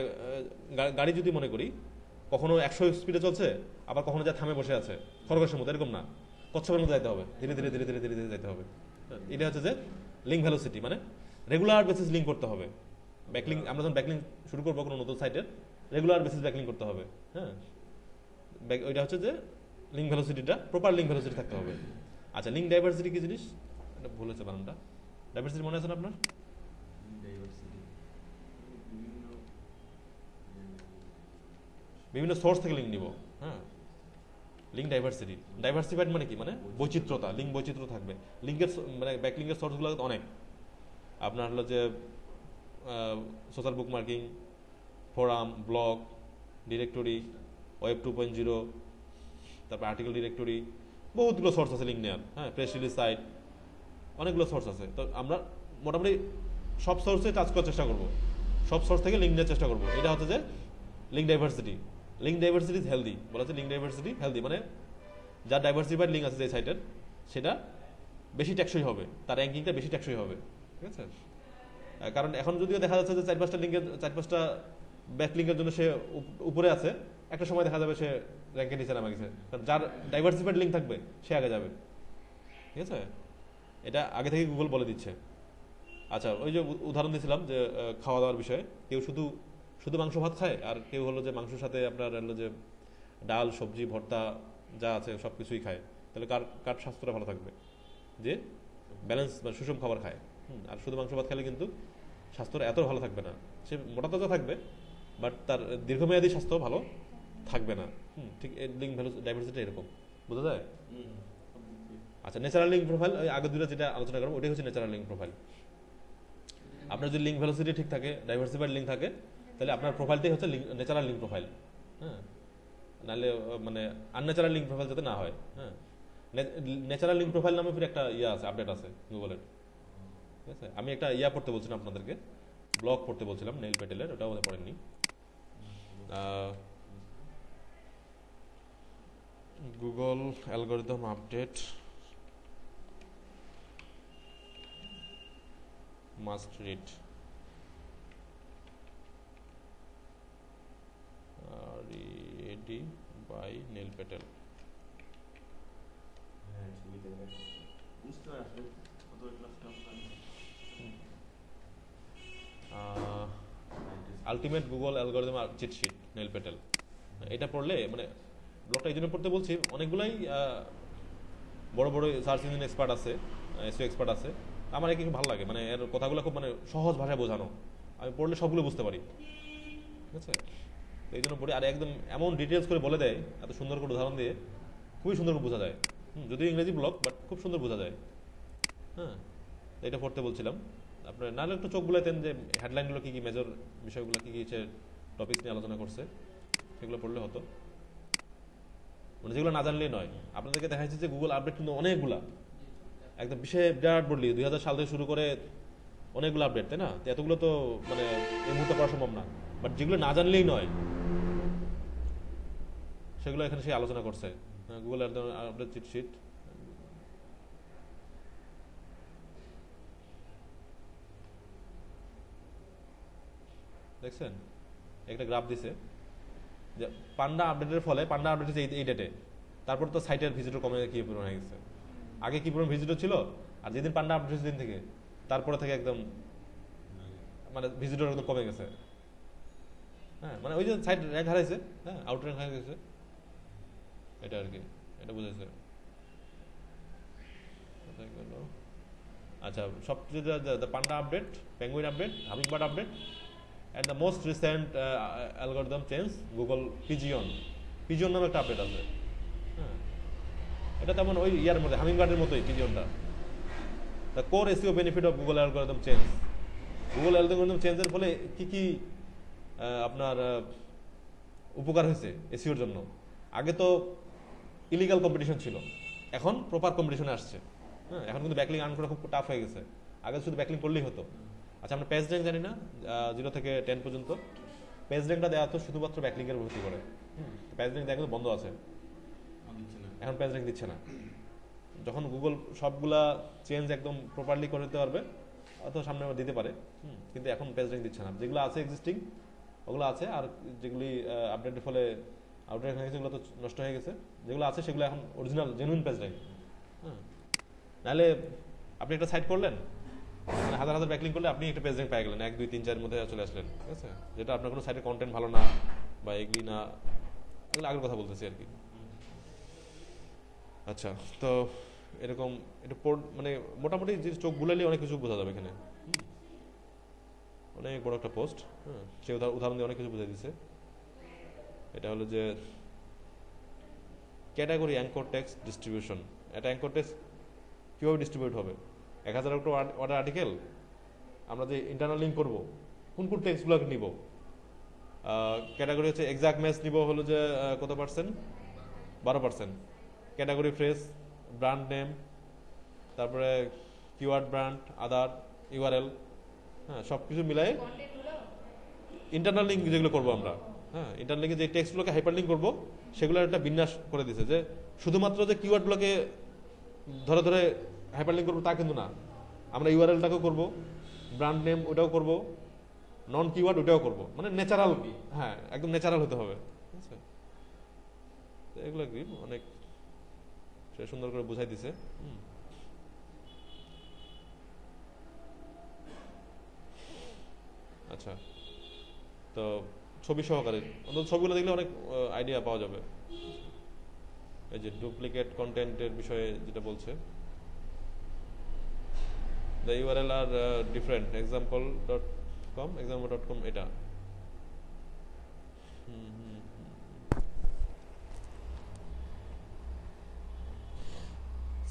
গাড়ি যদি মনে করি কখনো 100 স্পিডে চলছে, আবার কখনো যা থামে বসে আছে খরগোশের মতো, এরকম না, কচ্ছপের মতো যাইতে হবে, ধীরে ধীরে ধীরে ধীরে ধীরে ধীরে যাইতে হবে। এটা হচ্ছে যে লিঙ্ক ভেলোসিটি, মানে রেগুলার বেসিস লিঙ্ক করতে হবে। ব্যাকলিং, আমরা যখন ব্যাকলিং শুরু করবো কোনো নতুন সাইটের, রেগুলার বেসিস ব্যাকলিং করতে হবে। হ্যাঁ, ওইটা হচ্ছে যে লিঙ্ক ভেলোসিটিটা, প্রপার লিঙ্ক ভেলোসিটি থাকতে হবে। আচ্ছা, লিঙ্ক ডাইভার্সিটি কি জিনিস? এটা ভুল হয়েছে বানানটা। ডাইভার্সিটি মনে আছে না আপনার? বিভিন্ন সোর্স থেকে লিঙ্ক নিব। হ্যাঁ, লিঙ্ক ডাইভার্সিটি, ডাইভার্সিফাইড মানে কি? মানে বৈচিত্র্যতা, লিঙ্ক বৈচিত্র্য থাকবে। লিঙ্কের মানে ব্যাকলিঙ্কের সোর্সগুলো অনেক, আপনার হলো যে social bookmarking, forum, blog, directory, web 2.0, তারপর আর্টিকেল ডিরেক্টরি, বহুতগুলো সোর্স আছে লিঙ্ক নেওয়ার। হ্যাঁ, প্রেস রিলিজ সাইট, অনেকগুলো সোর্স আছে। তো আমরা মোটামুটি সব সোর্সে টাচ করার চেষ্টা করবো, সব সোর্স থেকে লিঙ্ক নেওয়ার চেষ্টা করবো। এটা হচ্ছে যে link diversity. Link diversity is healthy, বলা হচ্ছে লিঙ্ক ডাইভার্সিটি হেলদি, মানে যার ডাইভার্সিফাইড লিঙ্ক আছে যে সাইটের, সেটা বেশি টেকসই হবে, তার র্যাঙ্কিংটা বেশি টেকসই হবে। ঠিক আছে? কারণ এখন যদিও দেখা যাচ্ছে যে 4-5টা লিঙ্কের, 4-5টা ব্যাক লিঙ্কের জন্য সে উপরে আছে, একটা সময় দেখা যাবে সে র্যাঙ্কের নিচে নামে গেছে। কারণ যার ডাইভার্সিফাইড লিঙ্ক থাকবে সে আগে যাবে। ঠিক আছে? এটা আগে থেকে গুগল বলে দিচ্ছে। আচ্ছা, ওই যে উদাহরণ দিয়েছিলাম যে খাওয়া দাওয়ার বিষয়ে, কেউ শুধু শুধু মাংস ভাত খায়, আর কেউ হলো যে মাংসের সাথে আপনার হলো যে ডাল, সবজি, ভর্তা যা আছে সব কিছুই খায়, তাহলে কার কার স্বাস্থ্যটা ভালো থাকবে? যে ব্যালেন্স বা সুষম খাবার খায়। আর শুধু মাংস ভাত খেলে কিন্তু স্বাস্থ্যটা এত ভালো থাকবে না। সে মোটা তাজা থাকবে, বাট তার দীর্ঘমেয়াদী স্বাস্থ্য ভালো থাকবে না। ঠিক লিঙ্ক ভ্যালু ডাইভার্সিটি এরকম, বোঝা যায়? আচ্ছা, ন্যাচারাল লিঙ্ক প্রোফাইল, ওই আগে দুটো যেটা আলোচনা করবো ওটাই হচ্ছে ন্যাচারাল লিঙ্ক প্রোফাইল। আপনার যদি লিঙ্ক ভেলোসিটি ঠিক থাকে, ডাইভার্সিফাইড লিঙ্ক থাকে, তাহলে আপনার প্রোফাইলটাই হচ্ছে ন্যাচারাল লিঙ্ক প্রোফাইল। হ্যাঁ, নাহলে মানে আনন্যাচারাল লিঙ্ক প্রোফাইল যাতে না হয়। হ্যাঁ, ন্যাচারাল লিঙ্ক প্রোফাইল নামে ফির একটা আছে, আপডেট আছে গুগলের। ঠিক আছে? আমি একটা পড়তে বলছিলাম আপনাদেরকে, ব্লগ পড়তে বলছিলাম নেইল প্যাটেলের, ওটাও আমাদের পড়েননি। Google algorithm update must read, ready by Neil Patel. Ultimate Google algorithm cheat sheet, Neil Patel. এটা পড়লে, মানে ব্লগটা এই জন্য পড়তে বলছি, অনেকগুলাই বড় বড় সার্চ ইঞ্জিন এক্সপার্ট আছে, এসইও এক্সপার্ট আছে। আমার একটু ভালো লাগে, মানে এর কথাগুলো খুব মানে সহজ ভাষায় বোঝানো, আমি পড়লে সবগুলো বুঝতে পারি। ঠিক আছে? এই জন্য পড়ি, আর একদম এমন ডিটেলস করে বলে দেয়, এত সুন্দর করে উদাহরণ দিয়ে, খুবই সুন্দর করে বোঝা যায়। যদিও ইংরেজি ব্লগ, বাট খুব সুন্দর বোঝা যায়। হ্যাঁ, এটা পড়তে বলছিলাম। আপনার নাহলে একটু চোখ বুলাইতেন যে হেডলাইনগুলো কী কী, মেজর বিষয়গুলো কী কী টপিকস নিয়ে আলোচনা করছে, সেগুলো পড়লে হতো। মানে যেগুলো না জানলেই নয়। আপনাদেরকে দেখা যাচ্ছে যে গুগল আপডেট কিন্তু অনেকগুলা, একদম বিরাট বললি 2000 সাল থেকে শুরু করে অনেকগুলো আপডেট, তাই না? তো এতগুলো তো মানে এই মুহূর্তে করা সম্ভব না, বাট যেগুলো না জানলেই নয় সেগুলো এখানে সে আলোচনা করছে। গুগল আপডেট চিট শিট, দেখছেন একটা গ্রাফ দিছে যে পান্ডা আপডেটের ফলে, পান্ডা আপডেট হচ্ছে এই ডেটে, তারপর তো সাইটের ভিজিটর কমে কি পরিমাণ হয়ে গেছে। আগে কি পরিমাণ ভিজিটর ছিল, আর যেদিন পান্ডা আপডেট দিন থেকে তারপরে থেকে একদম মানে ভিজিটর একদম কমে গেছে। হ্যাঁ, মানে ওই যে সাইট র্যাঙ্ক হারাইছে, হ্যাঁ, আউট র্যাঙ্ক হয়ে গেছে, এটা আর কি, এটা বুঝেছে। আচ্ছা, সবচেয়ে Panda update, Penguin update, Hummingbird update, and the most recent algorithm change Google Pigeon, Pigeon নামে একটা আপডেট আছে। হ্যাঁ, এটা তেমন ওই ইয়ার মধ্যে হামিংবার্ডের মতোই পিজিয়নটা। The core SEO benefit of Google algorithm change, Google algorithm চেঞ্জের ফলে কি কি আপনার উপকার হয়েছে এসইওর জন্য। আগে তো ইলিগাল কম্পিটিশন ছিল, এখন প্রপার কম্পিটিশনে আসছে। হ্যাঁ, এখন কিন্তু ব্যাকলিং আর্ন করা খুব টাফ হয়ে গেছে, আগে শুধু ব্যাকলিং করলেই হতো। আচ্ছা, আমরা পেজ র্যাঙ্ক জানি না 0 থেকে 10 পর্যন্ত, পেজ র্যাঙ্কটা দেওয়া তো শুধুমাত্র ব্যাকলিংয়ের ভর্তি করে। পেজ র্যাঙ্ক দেখা বন্ধ আছে, এখন পেজ র্যাঙ্ক দিচ্ছে না। যখন গুগল সবগুলা চেঞ্জ একদম প্রপারলি করে দিতে পারবে অথবা সামনে আবার দিতে পারে, কিন্তু এখন পেজ র্যাঙ্ক দিচ্ছে না। যেগুলো আছে এক্সিস্টিং ওগুলো আছে, আর যেগুলি আপডেটের ফলে আউটরেঙ্ক হয়ে গেছে সেগুলো তো নষ্ট হয়ে গেছে। যেগুলো আছে সেগুলো এখন অরিজিনাল জেনুইন পেজ র্যাঙ্ক। হ্যাঁ, নাহলে আপনি একটা সাইট করলেন, মানে হাজার হাজার ব্যাকলিং করলে আপনি একটা পেজ র্যাঙ্ক পেয়ে গেলেন, 1 2 3 4 মধ্যে চলে আসলেন, ঠিক আছে? যেটা আপনার কোনো সাইটের কন্টেন্ট ভালো না বা এগুলি না, এগুলো আগের কথা বলতেছি আর কি। আচ্ছা, তো এরকম এটা মানে মোটামুটি যে চোখ বুলালে অনেক কিছু বোঝা যাবে এখানে। অনেক বড় একটা পোস্ট, হ্যাঁ, সে উদাহরণ দিয়ে অনেক কিছু বুঝাই দিছে। এটা হলো যে ক্যাটাগরি অ্যাঙ্কর টেক্সট ডিস্ট্রিবিউশন। এটা অ্যাঙ্কর টেক্সট কীভাবে ডিস্ট্রিবিউট হবে? 1000 একটা অর্ডার আর্টিকেল, আমরা যে ইন্টারনাল লিঙ্ক করবো কোন কোন টেক্সটগুলোকে নিব? ক্যাটাগরি হচ্ছে এক্সাক্ট ম্যাচ নিব হলো যে কত percent? 12%। Category phrase, brand name, তারপরে কিওয়ার্ড, ব্র্যান্ড, আদার, ইউআরএল, হ্যাঁ, সব কিছু মিলাই ইন্টারনাল লিঙ্ক যেগুলো করবো আমরা, হ্যাঁ, ইন্টারনাল লিঙ্কে যে টেক্সটগুলোকে হাইপার লিঙ্ক করবো সেগুলোর একটা বিন্যাস করে দিছে যে শুধুমাত্র যে কিওয়ার্ডগুলোকে ধরে ধরে হাইপার লিঙ্ক করবো তা কিন্তু না, আমরা ইউআরএলটাকেও করবো, ব্র্যান্ড নেম ওটাও করবো, নন কিওয়ার্ড ওটাও করবো, মানে ন্যাচারাল, হ্যাঁ, একদম ন্যাচারাল হতে হবে, ঠিক আছে? এগুলো কি অনেক সুন্দর করে বুঝাই দিছে। আচ্ছা, তো ছবি সহকারে অন্তত ছবিগুলো দেখলে অনেক আইডিয়া পাওয়া যাবে। এই যে ডুপ্লিকেট কন্টেন্টের বিষয়ে যেটা বলছে, the URL R different, example.com, example.com, এটা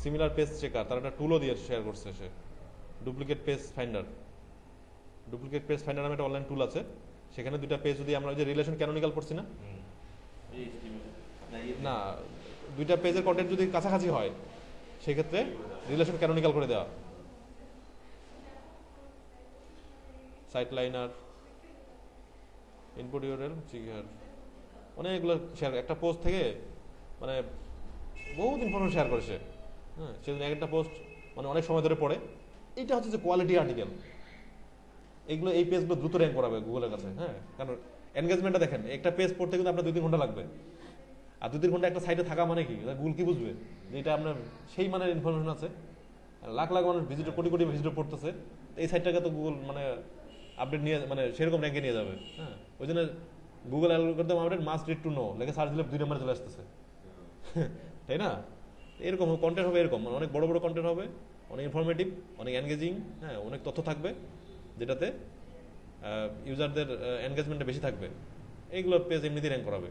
সিমিলার পেজ চেকার, তার একটা টুলও দিয়ে শেয়ার করছে সে, duplicate page finder. Duplicate page finder নামে একটা অনলাইন টুল আছে, সেখানে দুইটা পেজ যদি আমরা যে রিলেশন ক্যানোনিক্যাল পড়ছি না, না, দুইটা পেজের কন্টেন্ট যদি কাছাকাছি হয় সেক্ষেত্রে রিলেশন ক্যানোনিক্যাল করে দেওয়া। সাইট লাইনার, ইনপুট ইউআরএল, চিকার, অনেকগুলো শেয়ার, একটা পোস্ট থেকে মানে বহুত ইনফরমেশন শেয়ার করেছে। হ্যাঁ, সেদিন একটা পোস্ট মানে অনেক সময় ধরে পড়ে। এইটা হচ্ছে যে কোয়ালিটি আর্টিকেল, এইগুলো এই পেজগুলো দ্রুত র্যাঙ্ক করাবে গুগলের কাছে। হ্যাঁ, কারণ এনগেজমেন্টটা দেখেন, একটা পেজ পড়তে কিন্তু আপনার 2-3 ঘন্টা লাগবে, আর 2-3 ঘন্টা একটা সাইটে থাকা মানে কি, গুগল কি বুঝবে যে এটা আপনার সেই মানের ইনফরমেশন আছে? লাখ লাখ মানুষ ভিজিটর, কোটি কোটি ভিজিটর পড়তেছে, এই সাইটটাকে তো গুগল মানে আপডেট নিয়ে মানে সেরকম র্যাঙ্কে নিয়ে যাবে। হ্যাঁ, ওই জন্য Google algorithm update must read to know লেখে সার্চ দিলে 2 নম্বরে চলে আসতেছে, তাই না? এরকম কন্টেন্ট হবে, এরকম মানে অনেক বড় বড় কন্টেন্ট হবে, অনেক ইনফরমেটিভ, অনেক এনগেজিং, হ্যাঁ, অনেক তথ্য থাকবে যেটাতে ইউজারদের এনগেজমেন্টটা বেশি থাকবে। এইগুলো পেজ এমনিতেই র্যাঙ্ক করাবে,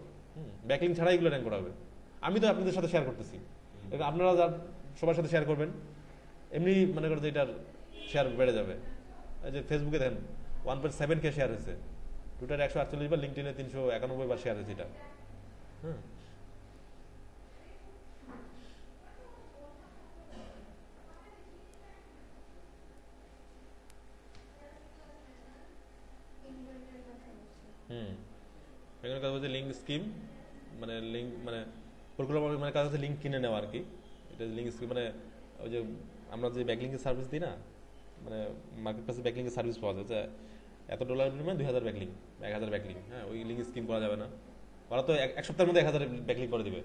ব্যাকলিং ছাড়া এগুলো র্যাঙ্ক করাবে। আমি তো আপনাদের সাথে শেয়ার করতেছি, আপনারা সবার সাথে শেয়ার করবেন, এমনি মনে করেন যে এটার শেয়ার বেড়ে যাবে। এই যে ফেসবুকে দেখেন 1.7K শেয়ার হয়েছে, টুইটারে 148 বার, লিঙ্কডিনে 391 বার শেয়ার হয়েছে এটা। হ্যাঁ, হচ্ছে লিঙ্ক স্কিম, মানে লিঙ্ক মানে পরিকল্পনা কাজ হচ্ছে লিঙ্ক কিনে নেওয়া আর কি। এটা লিঙ্ক স্কিম মানে ওই যে আমরা যে ব্যাকলিঙ্কের সার্ভিস দিই না, মানে মার্কেট প্লেসে ব্যাকলিঙ্কের সার্ভিস পাওয়া যায় যে এত ডলার বিনিময়ে 2000 ব্যাকলিং, 1000 ব্যাকলিং। হ্যাঁ, ওই লিঙ্ক স্কিম করা যাবে না। ওরা তো এক সপ্তাহের মধ্যে 1000 ব্যাকলিং করে দিবে,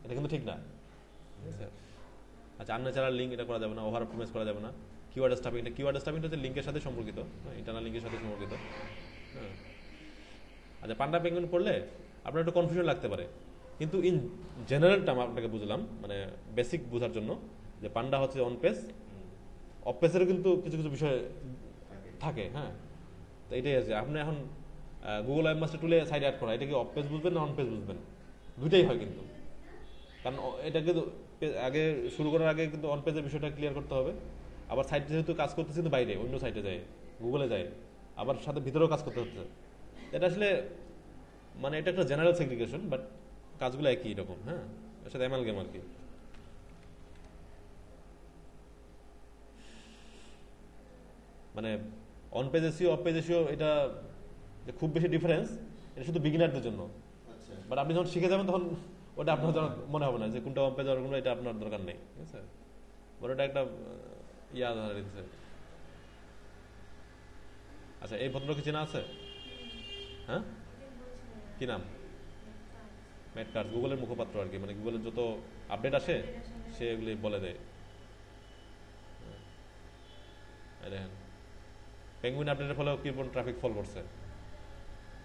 এটা কিন্তু ঠিক না, ঠিক আছে? আচ্ছা, আনন্যাচারাল লিঙ্ক এটা করা যাবে না, ওভার প্রমিস করা যাবে না। কিওয়ার্ড স্টাফিং, এটা কিওয়ার্ড স্টাফিংটা হচ্ছে লিঙ্কের সাথে সম্পর্কিত, ইন্টারনাল লিঙ্কের সাথে সম্পর্কিত। হ্যাঁ, আচ্ছা, পান্ডা পেঙ্গুইন পড়লে আপনার একটু কনফিউশন লাগতে পারে, কিন্তু ইন জেনারেলটা আমি আপনাকে বুঝলাম, মানে বেসিক বোঝার জন্য, যে পান্ডা হচ্ছে অন পেজ, অফ পেজেরও কিন্তু কিছু কিছু বিষয় থাকে। হ্যাঁ, তো এটাই আছে। আপনি এখন গুগল ওয়েব মাস্টার টুলে সাইড অ্যাড করা, এটা কি অফ পেজ বুঝবেন না অন পেজ বুঝবেন? দুইটাই হয় কিন্তু, কারণ এটা কিন্তু আগে শুরু করার আগে কিন্তু অন পেজের বিষয়টা ক্লিয়ার করতে হবে। আবার সাইট যেহেতু কাজ করতেছে কিন্তু বাইরে অন্য সাইটে যায়, গুগলে যায়, আবার সাথে ভিতরেও কাজ করতে হচ্ছে। এটা আসলে মানে এটা একটা জেনারেল সেগ্রিগেশন, বাট কাজগুলো একই রকম। হ্যাঁ, এর সাথে অ্যামালগেম আর কি। মানে on page SEO of page SEO এটা যে খুব বেশি ডিফারেন্স, এটা শুধু বিগিনারদের জন্য। বাট আপনি যখন শিখে যাবেন তখন ওটা আপনার মনে হবে না যে কোনটা অন পেজ আর কোনটা, এটা আপনার দরকার নেই, ঠিক আছে? বড় এটা একটা ইয়া ধরে দিচ্ছে। আচ্ছা, এই ভদ্রলোকে চেনা আছে? হ্যাঁ, কি নাম? ম্যাট কার্স, গুগলের মুখপাত্র আর কি, মানে গুগলের যত আপডেট আসে সে এগুলি বলে দেয়। দেখেন, পেঙ্গুইন আপডেটের ফলে কিরকম ট্রাফিক ফল করছে।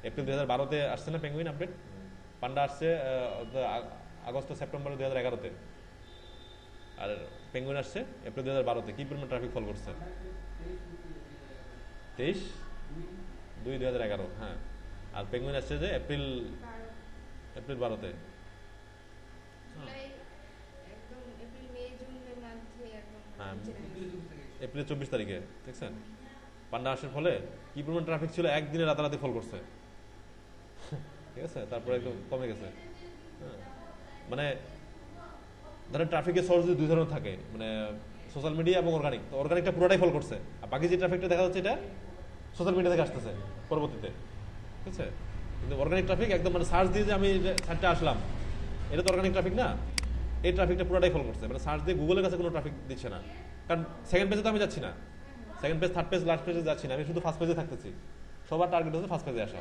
এপ্রিল 2012-তে আসছে না পেঙ্গুইন আপডেট? পান্ডা আসছে আগস্ট সেপ্টেম্বর 2011-তে, আর পেঙ্গুইন আসছে এপ্রিল 2012-তে। কি পরিমাণ ট্রাফিক ফল করছে? 23/2/2011। হ্যাঁ, আর পেঙ্গুইন আসছে যে এপ্রিল 12-তে। হ্যাঁ, এপ্রিল 24 তারিখে দেখছেন পান্ডা আসার ফলে কি পরিমাণ ট্রাফিক ছিল, একদিনে রাতারাতি ফল করছে, ঠিক আছে? তারপরে একটু কমে গেছে। হ্যাঁ, মানে ধরেন ট্রাফিকের সোর্স যদি দুই ধরনের থাকে, মানে সোশ্যাল মিডিয়া এবং অর্গানিক, তো অর্গানিকটা পুরোটাই ফল করছে, আর বাকি যে ট্রাফিকটা দেখা যাচ্ছে এটা সোশ্যাল মিডিয়া থেকে আসতেছে পরবর্তীতে, ঠিক আছে? কিন্তু অর্গানিক ট্রাফিক একদম মানে সার্চ দিয়ে যে আমি সাইটটা আসলাম, এটা তো অর্গানিক ট্রাফিক না। এই ট্রাফিকটা পুরোটাই ফল করছে, মানে সার্চ দিয়ে গুগলের কাছে কোনো ট্রাফিক দিচ্ছে না, কারণ সেকেন্ড পেজে তো আমি যাচ্ছি না, second page, third page, last পেজে যাচ্ছি না, আমি শুধু ফার্স্ট পেজে থাকতেছি। সবার টার্গেট হচ্ছে ফার্স্ট পেজে আসা।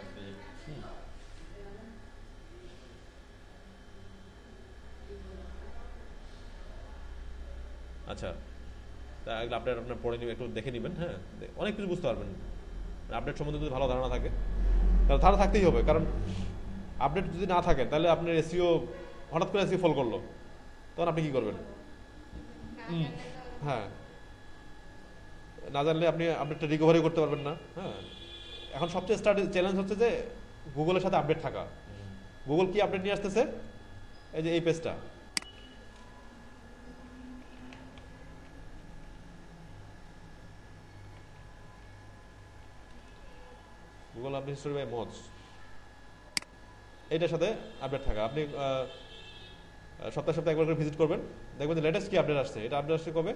আচ্ছা, তা এগুলো আপডেট আপনার পড়ে নিবেন, একটু দেখে নেবেন। হ্যাঁ, অনেক কিছু বুঝতে পারবেন আপডেট সম্বন্ধে যদি ভালো ধারণা থাকে। তাহলে ধারণা থাকতেই হবে, কারণ আপডেট যদি না থাকে তাহলে আপনার এসিও হঠাৎ করে এসিও ফল করলো, তখন আপনি কি করবেন? হ্যাঁ, না জানলে আপনি আপডেটটা রিকভারি করতে পারবেন না। হ্যাঁ, এখন সবচেয়ে চ্যালেঞ্জ হচ্ছে যে গুগলের সাথে আপডেট থাকা। গুগল কি আপডেট নিয়ে আসতেছে? এই যে এই পেজটা, গুগল আপডেট হিস্টোরি বাই মোজ, এইটার সাথে আপডেট থাকা। আপনি সপ্তাহে সপ্তাহে একবার করে ভিজিট করবেন, দেখবেন যে লেটেস্ট কি আপডেট আসছে। এটা আপডেট আসছে কবে?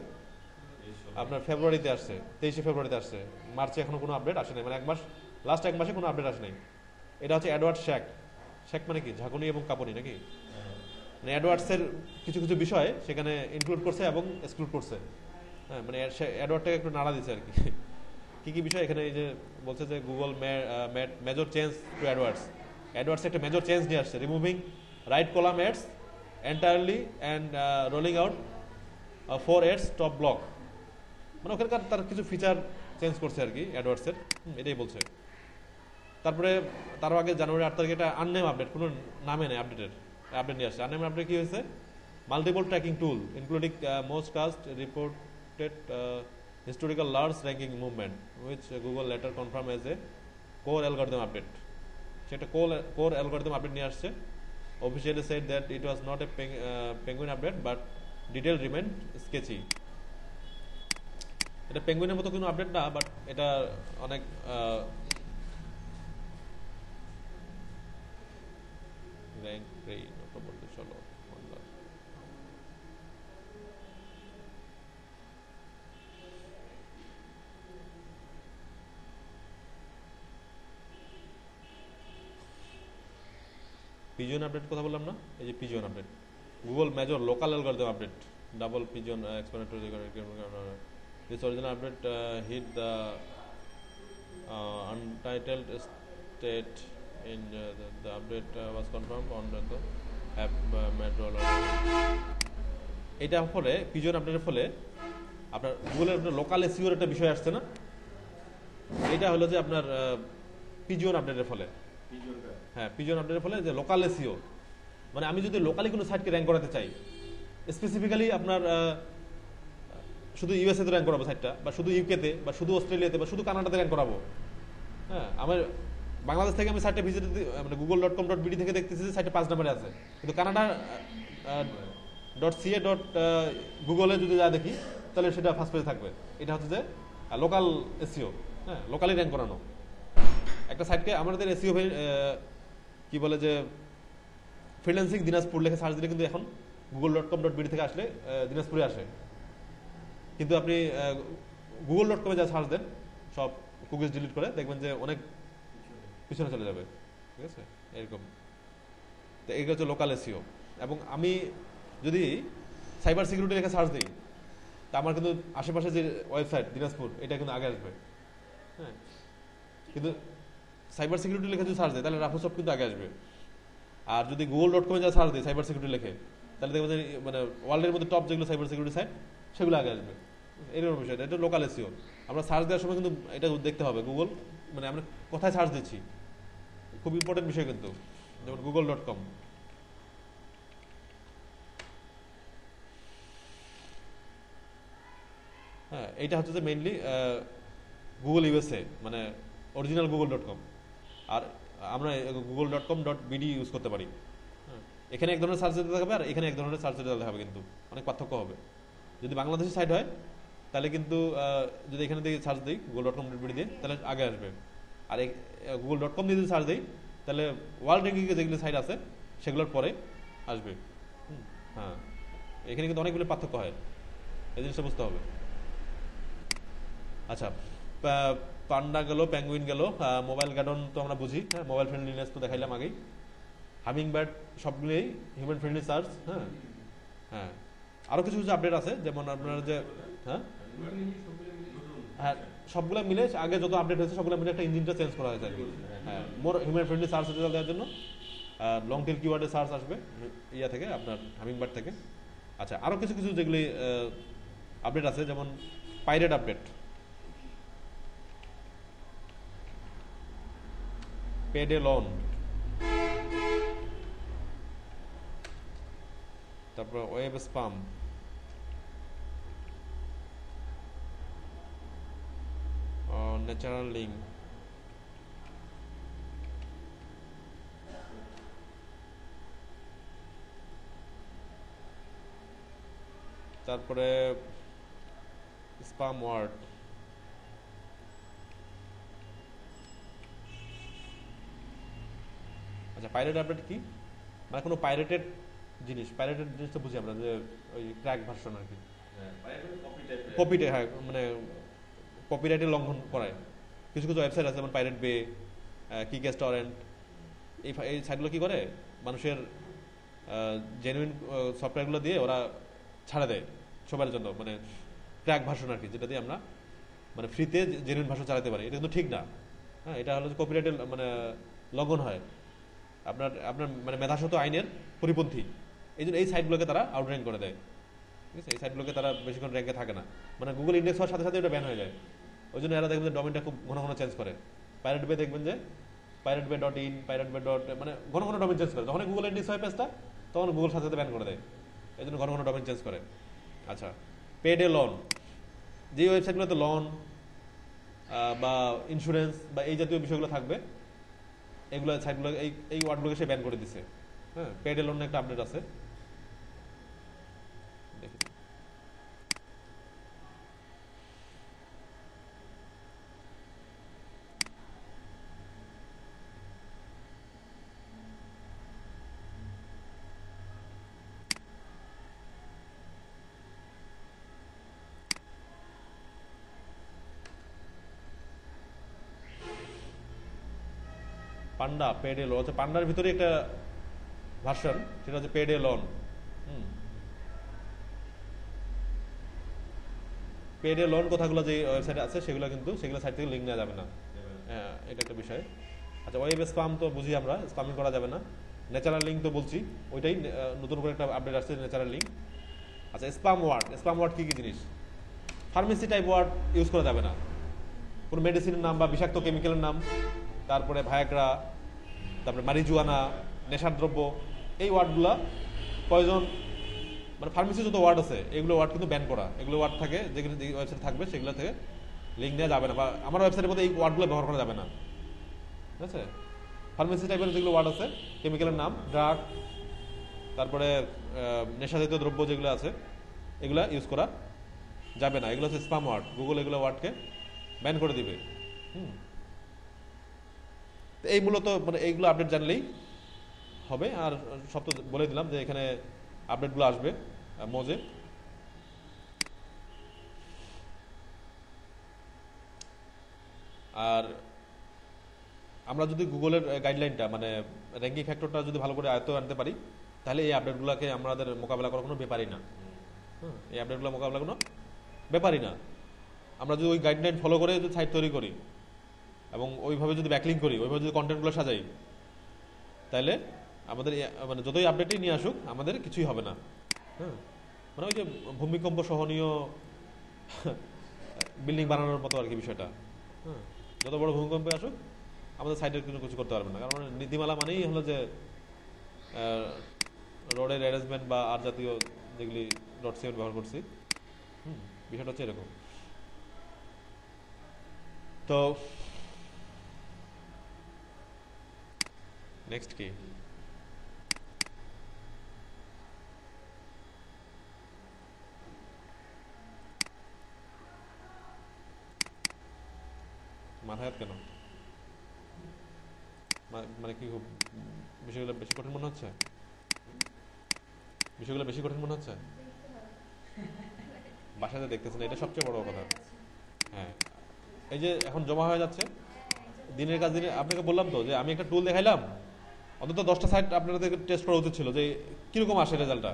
আপনার ফেব্রুয়ারিতে আসছে, 23 ফেব্রুয়ারিতে আসছে। মার্চে এখনো কোনো আপডেট আসে নাই, মানে এক মাস, লাস্ট এক মাসে কোনো আপডেট আসে নাই। এটা হচ্ছে অ্যাডওয়ার্ড শ্যাক। শ্যাক মানে কি? ঝাঁকুনি এবং কাঁপুনি নাকি? মানে অ্যাডওয়ার্ডসের কিছু কিছু বিষয় সেখানে ইনক্লুড করছে এবং এক্সক্লুড করছে। হ্যাঁ, মানে অ্যাডওয়ার্ডটাকে একটু নাড়া দিচ্ছে আর কি। কি কি বিষয় এখানে? এই যে বলছে যে Google major change to AdWords, AdWords একটা মেজর চেঞ্জ নিয়ে আসছে, removing right column ads entirely and rolling out 4 ads top block. মানে ওখানকার তার কিছু ফিচার চেঞ্জ করছে আর কি অ্যাডওয়ার্ডসের, এটাই বলছে। তারপরে তারও আগে জানুয়ারি 8 তারিখে একটা আননেম আপডেট, কোনো নামে নেই আপডেটের, আপডেট নিয়ে আসছে। আননেম আপডেট কি হয়েছে? Multiple tracking tool including MozCast reported historical large ranking movement which Google later confirmed as a core algorithm update. সেটা core algorithm update নিয়ে আসছে। Officially said that it was not a penguin update but detail remained sketchy. এটা পেঙ্গুইনের মতো কোনো update না, but এটা অনেক rank brain October 16। Pigeon update কথা বললাম না, এই যে pigeon update, Google major local algorithm update, double pigeon explanatory this original update hit the untitled state in the update was confirmed on the app metro. এটা ফলে pigeon আপডেটের ফলে আপনার গুগলের লোকাল এসইওর একটা বিষয় আসছে না, এটা হলো যে আপনার পিজন আপডেটের ফলে, হ্যাঁ পিজন আপডেটের ফলে যে লোকাল এসইও, মানে আমি যদি লোকালি কোনো সাইটকে র্যাঙ্ক করাতে চাই, স্পেসিফিক্যালি আপনার শুধু ইউএসএ তে র্যাঙ্ক করাবো সাইটটা, বা শুধু ইউকেতে, বা শুধু অস্ট্রেলিয়াতে, বা শুধু কানাডাতে র্যাঙ্ক করাবো, হ্যাঁ আমার বাংলাদেশ থেকে আমি সাইটটা ভিজিট মানে google.com.bd থেকে দেখতেছি যে সাইটটা 5 নম্বরে আছে, কিন্তু কানাডা .ca.google যদি যা দেখি তাহলে সেটা ফার্স্ট পেজে থাকবে। এটা হচ্ছে যে লোকাল এসইও, হ্যাঁ লোকালি র্যাঙ্ক করানো একটা সাইটকে। আমাদের এসইও কি বলে যে ফ্রিল্যান্সিং দিনাজপুর লেখে সার্চ দিলে কিন্তু এখন google.com.bd থেকে আসলে দিনাজপুরে আসে, কিন্তু আপনি google.com-এ যা সার্চ দেন সব কুকিজ ডিলিট করে দেখবেন যে অনেক পিছনে চলে যাবে, ঠিক আছে এরকম। তো এইটা হচ্ছে লোকাল এসইও। এবং আমি যদি সাইবার সিকিউরিটি লেখা সার্চ দিই তা আমার কিন্তু আশেপাশে যে ওয়েবসাইট দিনাজপুর এটা কিন্তু আগে আসবে, হ্যাঁ কিন্তু সাইবার সিকিউরিটি লেখা যদি সার্চ দেয় তাহলে রাফোসফট কিন্তু আগে আসবে। আর যদি google.com-এ যা সার্চ দিই সাইবার সিকিউরিটি লেখে তাহলে দেখবেন যে মানে ওয়ার্ল্ডের মধ্যে টপ যেগুলো সাইবার সিকিউরিটি সাইট সেগুলো আগে আসবে, এরকম বিষয়টা। এটা লোকাল এসইও। আমরা সার্চ দেওয়ার সময় কিন্তু এটা দেখতে হবে গুগল মানে আমরা কোথায় সার্চ দিচ্ছি, খুব ইম্পর্টেন্ট বিষয় কিন্তু। যেমন google.com, হ্যাঁ এইটা হচ্ছে যে মেইনলি গুগল ইউএসএ মানে অরিজিনাল google.com, আর আমরা google.com.bd ইউজ করতে পারি। এখানে এক ধরনের সার্চ দিতে হবে আর এখানে এক ধরনের সার্চ দিতে হবে, কিন্তু অনেক পার্থক্য হবে। যদি বাংলাদেশের সাইট হয় তাহলে কিন্তু যদি এখানে দিয়ে সার্চ দিই google.com.bd দিয়ে তাহলে আগে আসবে, আর google.com দিয়ে যদি সার্চ দিই তাহলে ওয়ার্ল্ড র্যাঙ্কিংয়ে যেগুলো সাইট আছে সেগুলোর পরে আসবে। হ্যাঁ এখানে কিন্তু অনেকগুলো পার্থক্য হয়, এই জিনিসটা বুঝতে হবে। আচ্ছা পান্ডা গেল, প্যাঙ্গুইন গেল, মোবাইল গার্ডন তো আমরা বুঝি, হ্যাঁ মোবাইল ফ্রেন্ডলিনেস তো দেখাইলাম আগেই, হামিং বার্ড সবগুলোই হিউম্যান ফ্রেন্ডলি সার্চ। হ্যাঁ হ্যাঁ আরো কিছু কিছু আপডেট আছে, যেমন আপনার যে হ্যাঁ হ্যাঁ সবগুলো মিলে আগে যত আপডেট হয়েছে সবগুলো মিলে একটা ইঞ্জিনটা চেঞ্জ করা হয়েছে আর কি। হ্যাঁ more human friendly search result দেওয়ার জন্য লং টেল কিওয়ার্ডে সার্চ আসবে ইয়া থেকে আপনার হামিং বার্ড থেকে। আচ্ছা আরো কিছু কিছু যেগুলি আপডেট আছে, যেমন পাইরেট আপডেট, পেডে লোন, তারপর ওয়েব স্পাম, ন্যাচারাল লিঙ্ক, তারপরে স্পাম ওয়ার্ড, আচ্ছা পাইরেট আপডেট কি মানে কোনো পাইরেটেড জিনিস, পাইরেটেড জিনিস তো বুঝি আমরা যে ওই ক্র্যাক ভার্সন আর কি, কপিটে, হ্যাঁ মানে কপিরাইটের লঙ্ঘন করায়। কিছু কিছু ওয়েবসাইট আছে যেমন পাইরেট বে, কিকেস টরেন্ট, এই সাইটগুলো কি করে মানুষের জেনুইন সফটওয়্যারগুলো দিয়ে ওরা ছাড়া দেয় সবার জন্য, মানে ক্র্যাক ভার্সন আর কি, যেটা দিয়ে আমরা মানে ফ্রিতে জেনুইন ভার্সন চালাতে পারি। এটা কিন্তু ঠিক না, হ্যাঁ এটা হলো কপিরাইটের মানে লঙ্ঘন হয়, আপনার আপনার মানে মেধাসত আইনের পরিপন্থী। এই জন্য এই সাইটগুলোকে তারা আউটর্যাঙ্ক করে দেয়, ঠিক আছে। এই সাইটগুলোকে তারা বেশিক্ষণ র্যাঙ্কে থাকে না, মানে গুগল ইন্ডেক্স হওয়ার সাথে সাথে এটা ব্যান হয়ে যায়। ওই জন্য এরা দেখবেন যে ডোমেনটা খুব ঘন ঘন চেঞ্জ করে। পাইরেট বে দেখবেন যে পাইরেট বে .in, পাইরেট বে মানে ঘন ঘন ডোমেন চেঞ্জ করে। যখন গুগল ইন্ডেক্স হয় পেজটা তখন গুগল সাথে সাথে ব্যান করে দেয়, এই জন্য ঘন ঘন ডোমেন চেঞ্জ করে। আচ্ছা পেডে লোন, যে ওয়েবসাইটগুলোতে লোন বা ইন্স্যুরেন্স বা এই জাতীয় বিষয়গুলো থাকবে এগুলো সাইটগুলো এই ওয়ার্ডগুলোকে সে ব্যান করে দিছে। হ্যাঁ পেডে লোন একটা আপডেট আছে, দেখি পান্ডা পেডে লো। আচ্ছা পান্ডার ভিতরে একটা ভার্সন, সেটা হচ্ছে paid a loan. Paid a loan কথাগুলো যে ওয়েবসাইটে আছে সেগুলো কিন্তু সেগুলো সাইট থেকে লিঙ্ক নেওয়া যাবে না। হ্যাঁ, এটা একটা বিষয়। আচ্ছা, ওয়েব স্পাম তো বুঝি আমরা, স্পামিং করা যাবে না। ন্যাচারাল লিঙ্ক তো বলছি, ওইটাই নতুন করে একটা আপডেট আসছে, ন্যাচারাল লিঙ্ক। আচ্ছা, স্পাম ওয়ার্ড কি কি জিনিস? ফার্মেসি টাইপ ওয়ার্ড ইউজ করা যাবে না। কোনো মেডিসিনের নাম বা বিষাক্ত কেমিক্যালের নাম, তারপরে ভায়াগ্রা, তারপরে মারিজুয়ানা, নেশার দ্রব্য, এই ওয়ার্ডগুলা পয়জন, মানে ফার্মেসি যত ওয়ার্ড আছে এগুলো ওয়ার্ড কিন্তু ব্যান করা। এগুলো ওয়ার্ড থাকে যেগুলো ওয়েবসাইট থাকবে সেগুলো থেকে লিঙ্ক নেওয়া যাবে না, বা আমার ওয়েবসাইটের মধ্যে এই ওয়ার্ডগুলো ব্যবহার করা যাবে না। ঠিক আছে? ফার্মেসি টাইপের যেগুলো ওয়ার্ড আছে, কেমিক্যালের নাম, ড্রাগ, তারপরে নেশাজাতীয় দ্রব্য যেগুলো আছে এগুলো ইউজ করা যাবে না। এগুলো হচ্ছে স্পাম ওয়ার্ড। গুগল এগুলো ওয়ার্ডকে ব্যান করে দিবে। এই মূলত মানে এইগুলো আপডেট জানলেই হবে। আর সব তো বলে দিলাম যে এখানে আপডেটগুলো আসবে মোজে। আর আমরা যদি গুগলের গাইডলাইনটা মানে র্যাঙ্কিং ফ্যাক্টরটা যদি ভালো করে আয়ত্ত আনতে পারি, তাহলে এই আপডেটগুলোকে আমাদের মোকাবেলা করার কোনো ব্যাপারই না। এই আপডেটগুলো মোকাবেলা কোনো ব্যাপারই না। আমরা যদি ওই গাইডলাইন ফলো করে যদি সাইট তৈরি করি এবং ওইভাবে যদি ব্যাকলিং করি, ওইভাবে যদি কন্টেন্টগুলো সাজাই, তাহলে আমাদের মানে যতই আপডেটই নিয়ে আসুক আমাদের কিছুই হবে না। মানে ওই যে ভূমিকম্প সহনীয় বিল্ডিং বানানোর মতো আর কি বিষয়টা। যত বড় ভূমিকম্পে আসুক আমাদের সাইডের কিছু করতে পারবে না। কারণ নীতিমালা মানেই হলো যে রোডের অ্যারেঞ্জমেন্ট বা আর জাতীয় যেগুলি ডট সিমেন্ট ব্যবহার করছি, বিষয়টা হচ্ছে এরকম। তো নেক্সট কি? মাথায় হাত কেন? মানে কি খুব বিষয়গুলো বেশি কঠিন মনে হচ্ছে? বিষয়গুলো বেশি কঠিন মনে হচ্ছে? বাসাতে দেখতেছেন, এটা সবচেয়ে বড় কথা। হ্যাঁ, এই যে এখন জমা হয়ে যাচ্ছে দিনের কাজ দিনে। আপনাকে বললাম তো যে আমি একটা টুল দেখাইলাম, অন্তত 10টা সাইট আপনাদের টেস্ট করা উচিত ছিল যে কিরকম আসে রেজাল্টটা।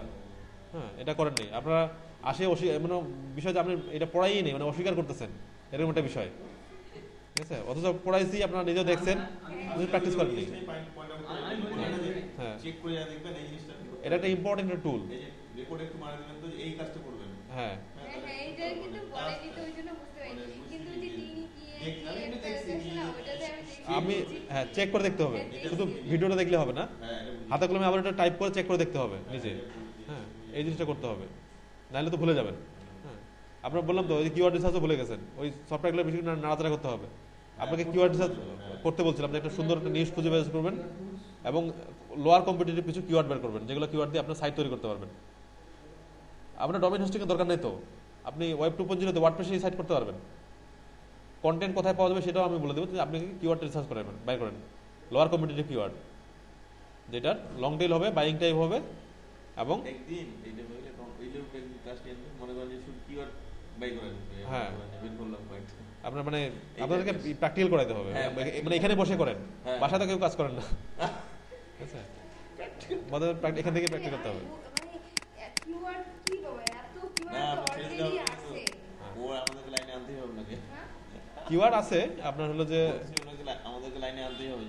হ্যাঁ, এটা করেননি আপনারা। আসে মানে বিষয় যে আপনি এটা পড়াই নেই, মানে অস্বীকার করতেছেন, এরকম একটা বিষয়। ঠিক আছে? অথচ পড়াইছি, আপনারা নিজেও দেখছেন, প্র্যাকটিস করেননি। হ্যাঁ, এটা একটা ইম্পর্টেন্ট টুল। হ্যাঁ, আমি চেক করে দেখতে হবে, শুধু ভিডিওটা দেখলে হবে না, হাতে কলমে আবার এটা টাইপ করে চেক করে দেখতে হবে নিজে। হ্যাঁ, এই জিনিসটা করতে হবে, নাহলে তো ভুলে যাবেন। হ্যাঁ, আপনার বললাম তো ওই কিওয়ার্ড রিসার্চও ভুলে গেছেন। ওই সফটওয়্যারগুলো বেশি নাড়াচাড়া করতে হবে। আপনাকে কিওয়ার্ড রিসার্চ করতে বলছিলাম, আপনি একটা সুন্দর একটা নিউজ খুঁজে বের করবেন এবং লোয়ার কম্পিটিটিভ কিছু কিওয়ার্ড বের করবেন, যেগুলো কিওয়ার্ড দিয়ে আপনার সাইট তৈরি করতে পারবেন। আপনার ডোমেইন হোস্টিংয়ের দরকার নেই তো, আপনি ওয়েব 2.0 ওয়ার্ডপ্রেসে সাইট করতে পারবেন। কন্টেন্ট কোথায় পাওয়া যাবে সেটাও আমি বলে দেবো, যে আপনি কিওয়ার্ড রিসার্চ করেন, বাই করেন লোয়ার কম্পিটিটিভ কিওয়ার্ড, যেটা লং টেল হবে, বাইং টাইপ হবে। এবং হ্যাঁ, আপনার মানে আপনাদেরকে প্র্যাকটিক্যাল করাইতে হবে, মানে এখানে বসে করেন, বাসাতে কেউ কাজ করেন না। ঠিক আছে? আমাদের এখান থেকে প্র্যাকটিস করতে হবে। কিওয়ার্ড আছে আপনার, হলো যে আমাদেরকে লাইনে আনতেই হবে।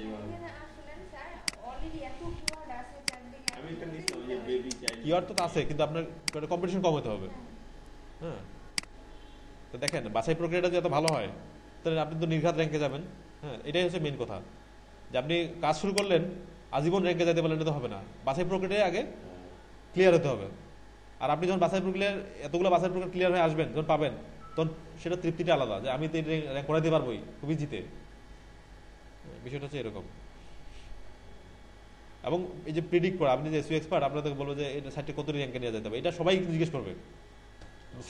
কিওয়ার্ড তো আছে, কিন্তু আপনার কম্পিটিশন কম হতে হবে। হ্যাঁ, তো দেখেন বাছাই প্রক্রিয়াটা যদি এত ভালো হয় তাহলে আপনি তো নির্ঘাত র্যাঙ্কে যাবেন। হ্যাঁ, এটাই হচ্ছে মেইন কথা, যে আপনি কাজ শুরু করলেন আজীবন র্যাঙ্কে যেতে পারলেন তো হবে না। বাছাই প্রক্রিয়ায় আগে ক্লিয়ার হতে হবে। আর আপনি যখন বাছাই প্রক্রিয়া এতগুলো বাছাই প্রক্রিয়া ক্লিয়ার হয়ে আসবেন, যখন পাবেন, তখন সেটা তৃপ্তিটা আলাদা, যে আমি তো র্যাঙ্ক করাইতে পারবোই খুবই জিতে। বিষয়টা হচ্ছে এরকম। এবং এই যে প্রিডিক্ট করা, আপনি যে এসইও এক্সপার্ট, আপনাদেরকে বলবো যে এটা সাইটে কত র্যাঙ্কে নিয়ে যেতে হবে, এটা সবাই জিজ্ঞেস করবে।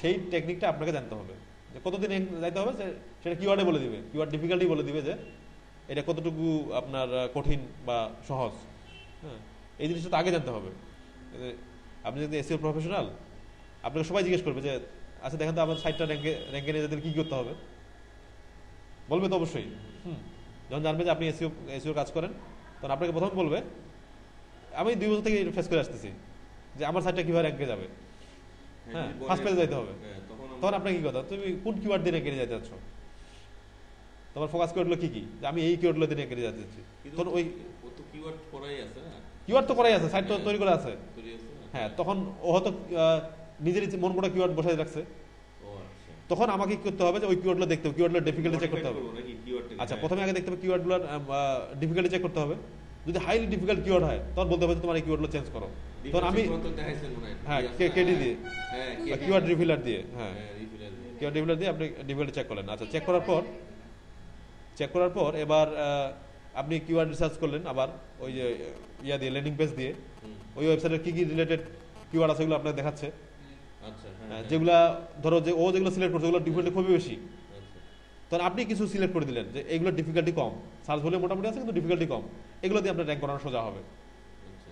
সেই টেকনিকটা আপনাকে জানতে হবে, যে কতদিন যাইতে হবে সেটা কিওয়ার্ডে বলে দিবে, কিওয়ার্ড ডিফিকাল্টি বলে দিবে, যে এটা কতটুকু আপনার কঠিন বা সহজ। হ্যাঁ, এই জিনিসটা তো আগে জানতে হবে। আপনি যদি এসইও প্রফেশনাল, আপনাকে সবাই জিজ্ঞেস করবে যে আচ্ছা দেখেন তো আমার সাইটটা র্যাঙ্কে নিয়ে যেতে কি করতে হবে, বলবে তো অবশ্যই। যখন জানবে যে আপনি এসইও কাজ করেন, তখন আপনাকে প্রথম বলবে আমি 2 বছর থেকে ফেস করে আসতেছি যে আমার সাইটটা কিভাবে র্যাঙ্কে যাবে। হ্যাঁ, ফার্স্ট পেজে যাইতে হবে। তখন আপনার কি কথা, তুমি কোন কিওয়ার্ড দিয়ে র্যাঙ্কে যেতে যাচ্ছ, তোমার ফোকাস কিওয়ার্ডগুলো কি কি, যে আমি এই কিওয়ার্ডগুলো দিয়ে র্যাঙ্কে যেতে যাচ্ছি। তখন ওই কিওয়ার্ড করাই আছে না, কিওয়ার্ড তো করাই আছে, সাইট তো তৈরি করা আছে। তৈরি আছে না? হ্যাঁ, তখন ও হয়তো নিজের ইচ্ছে মন করা কিওয়ার্ড বসাই রাখছে। ও আচ্ছা, তখন আমাকে কি করতে হবে যে ওই কিওয়ার্ডগুলো দেখতে হবে, কিওয়ার্ডগুলো ডিফিকাল্টি চেক করতে হবে। নাকি কিওয়ার্ডটাকে? আচ্ছা, প্রথমে আগে দেখতে হবে কিওয়ার্ডগুলোর ডিফিকাল্টি চেক করতে হবে। যদি হাইলি ডিফিকাল্ট কিওয়ার্ড হয় তখন বলতে হবে যে তোমার এই কিওয়ার্ডগুলো চেঞ্জ করো। তখন আমি দেখাইছেন মনে হয়, হ্যাঁ কেডি দিয়ে, হ্যাঁ কিওয়ার্ড রিভিলার দিয়ে, হ্যাঁ রিফিলার দিয়ে। কিওয়ার্ড রিভিলার দিয়ে আপনি ডিফিকাল্টি চেক করলেন। আচ্ছা, চেক করার পর এবার আপনি কিওয়ার্ড রিসার্চ করলেন আবার ওই যে ইয়া দিয়ে, ল্যান্ডিং পেজ দিয়ে ওই ওয়েবসাইটের কি কি রিলেটেড কিওয়ার্ড আছে এগুলো আপনাকে দেখাচ্ছে। আচ্ছা, হ্যাঁ, যেগুলা ধরো যে ও যেগুলো সিলেক্ট করছে ওগুলো ডিফিকাল্টি খুবই বেশি, আচ্ছা, তখন আপনি কিছু সিলেক্ট করে দিলেন যে এইগুলো ডিফিকাল্টি কম, সার্চ ভলিউম মোটামুটি আছে কিন্তু ডিফিকাল্টি কম, এগুলো দিয়ে আপনার র্যাঙ্ক করানো সোজা হবে। আচ্ছা।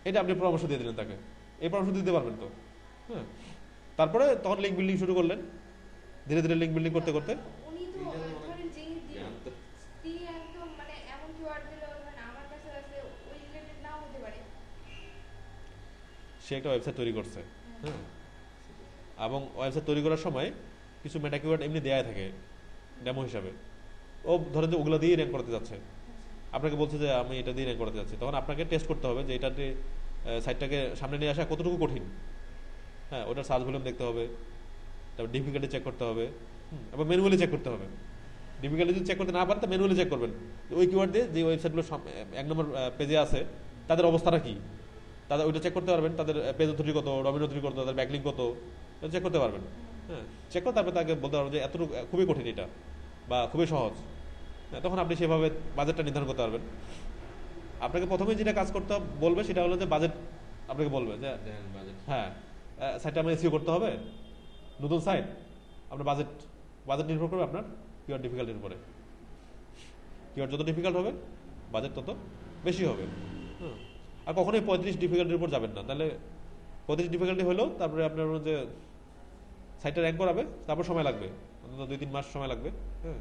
এটা আপনি পরামর্শ দিয়ে দিলেন তাকে, এই পরামর্শ দিতে পারবেন তো। হ্যাঁ, তারপরে তখন লিঙ্ক বিল্ডিং শুরু করলেন, ধীরে ধীরে লিঙ্ক বিল্ডিং করতে করতে। উনি তো ধরেন যে তিনি একদম মানে এমন কিওয়ার্ড দিল মানে আমার কাছে আছে ওই রিলেটেড নাও হতে পারে। সে একটা ওয়েবসাইট তৈরি করছে, হ্যাঁ, এবং ওয়েবসাইট তৈরি করার সময় কিছু মেটা কিওয়ার্ড এমনি দেয়া থাকে ডেমো হিসাবে। ও ধরেন যে ওগুলো দিয়ে র্যাঙ্ক করতে যাচ্ছে, আপনাকে বলছে যে আমি এটা দিয়ে র্যাঙ্ক করতে যাচ্ছি, তখন আপনাকে টেস্ট করতে হবে যে এটাতে সাইটটাকে সামনে নিয়ে আসা কতটুকু কঠিন। হ্যাঁ, ওটার সার্চ ভলিউম দেখতে হবে, তারপর ডিফিকাল্টি চেক করতে হবে, এবং ম্যানুয়ালি চেক করতে হবে। ডিফিকাল্টি যদি চেক করতে না পারেন তো ম্যানুয়ালি চেক করবেন ওই কিওয়ার্ড দিয়ে যে ওয়েবসাইটগুলো 1 নম্বর পেজে আছে তাদের অবস্থাটা কি, তাদের ওইটা চেক করতে পারবেন, তাদের পেজ অথরিটি কত, ডোমেইন অথরিটি কত, তাদের ব্যাকলিংক কত, চেক করতে পারবেন। হ্যাঁ, চেক করে তারপরে তাকে বলতে পারবেন যে এতটুকু খুবই কঠিন এটা বা খুবই সহজ। হ্যাঁ, তখন আপনি সেভাবে বাজেটটা নির্ধারণ করতে পারবেন। আপনাকে প্রথমে যেটা কাজ করতে বলবে সেটা হলো যে বাজেট আপনাকে বলবে যে হ্যাঁ সাইটটা আমার এসইও করতে হবে, নতুন সাইট, আপনার বাজেট নির্ভর করবে আপনার কিওয়ার্ড ডিফিকাল্টির উপরে। কিওয়ার্ড যত ডিফিকাল্ট হবে বাজেট তত বেশি হবে। আর কখনোই 35 ডিফিকাল্টির উপর যাবেন না, তাহলে 35 ডিফিকাল্টি হলেও তারপরে আপনার যে সাইটটা র্যাঙ্ক করাবে তারপর সময় লাগবে, অন্তত 2-3 মাস সময় লাগবে। হ্যাঁ,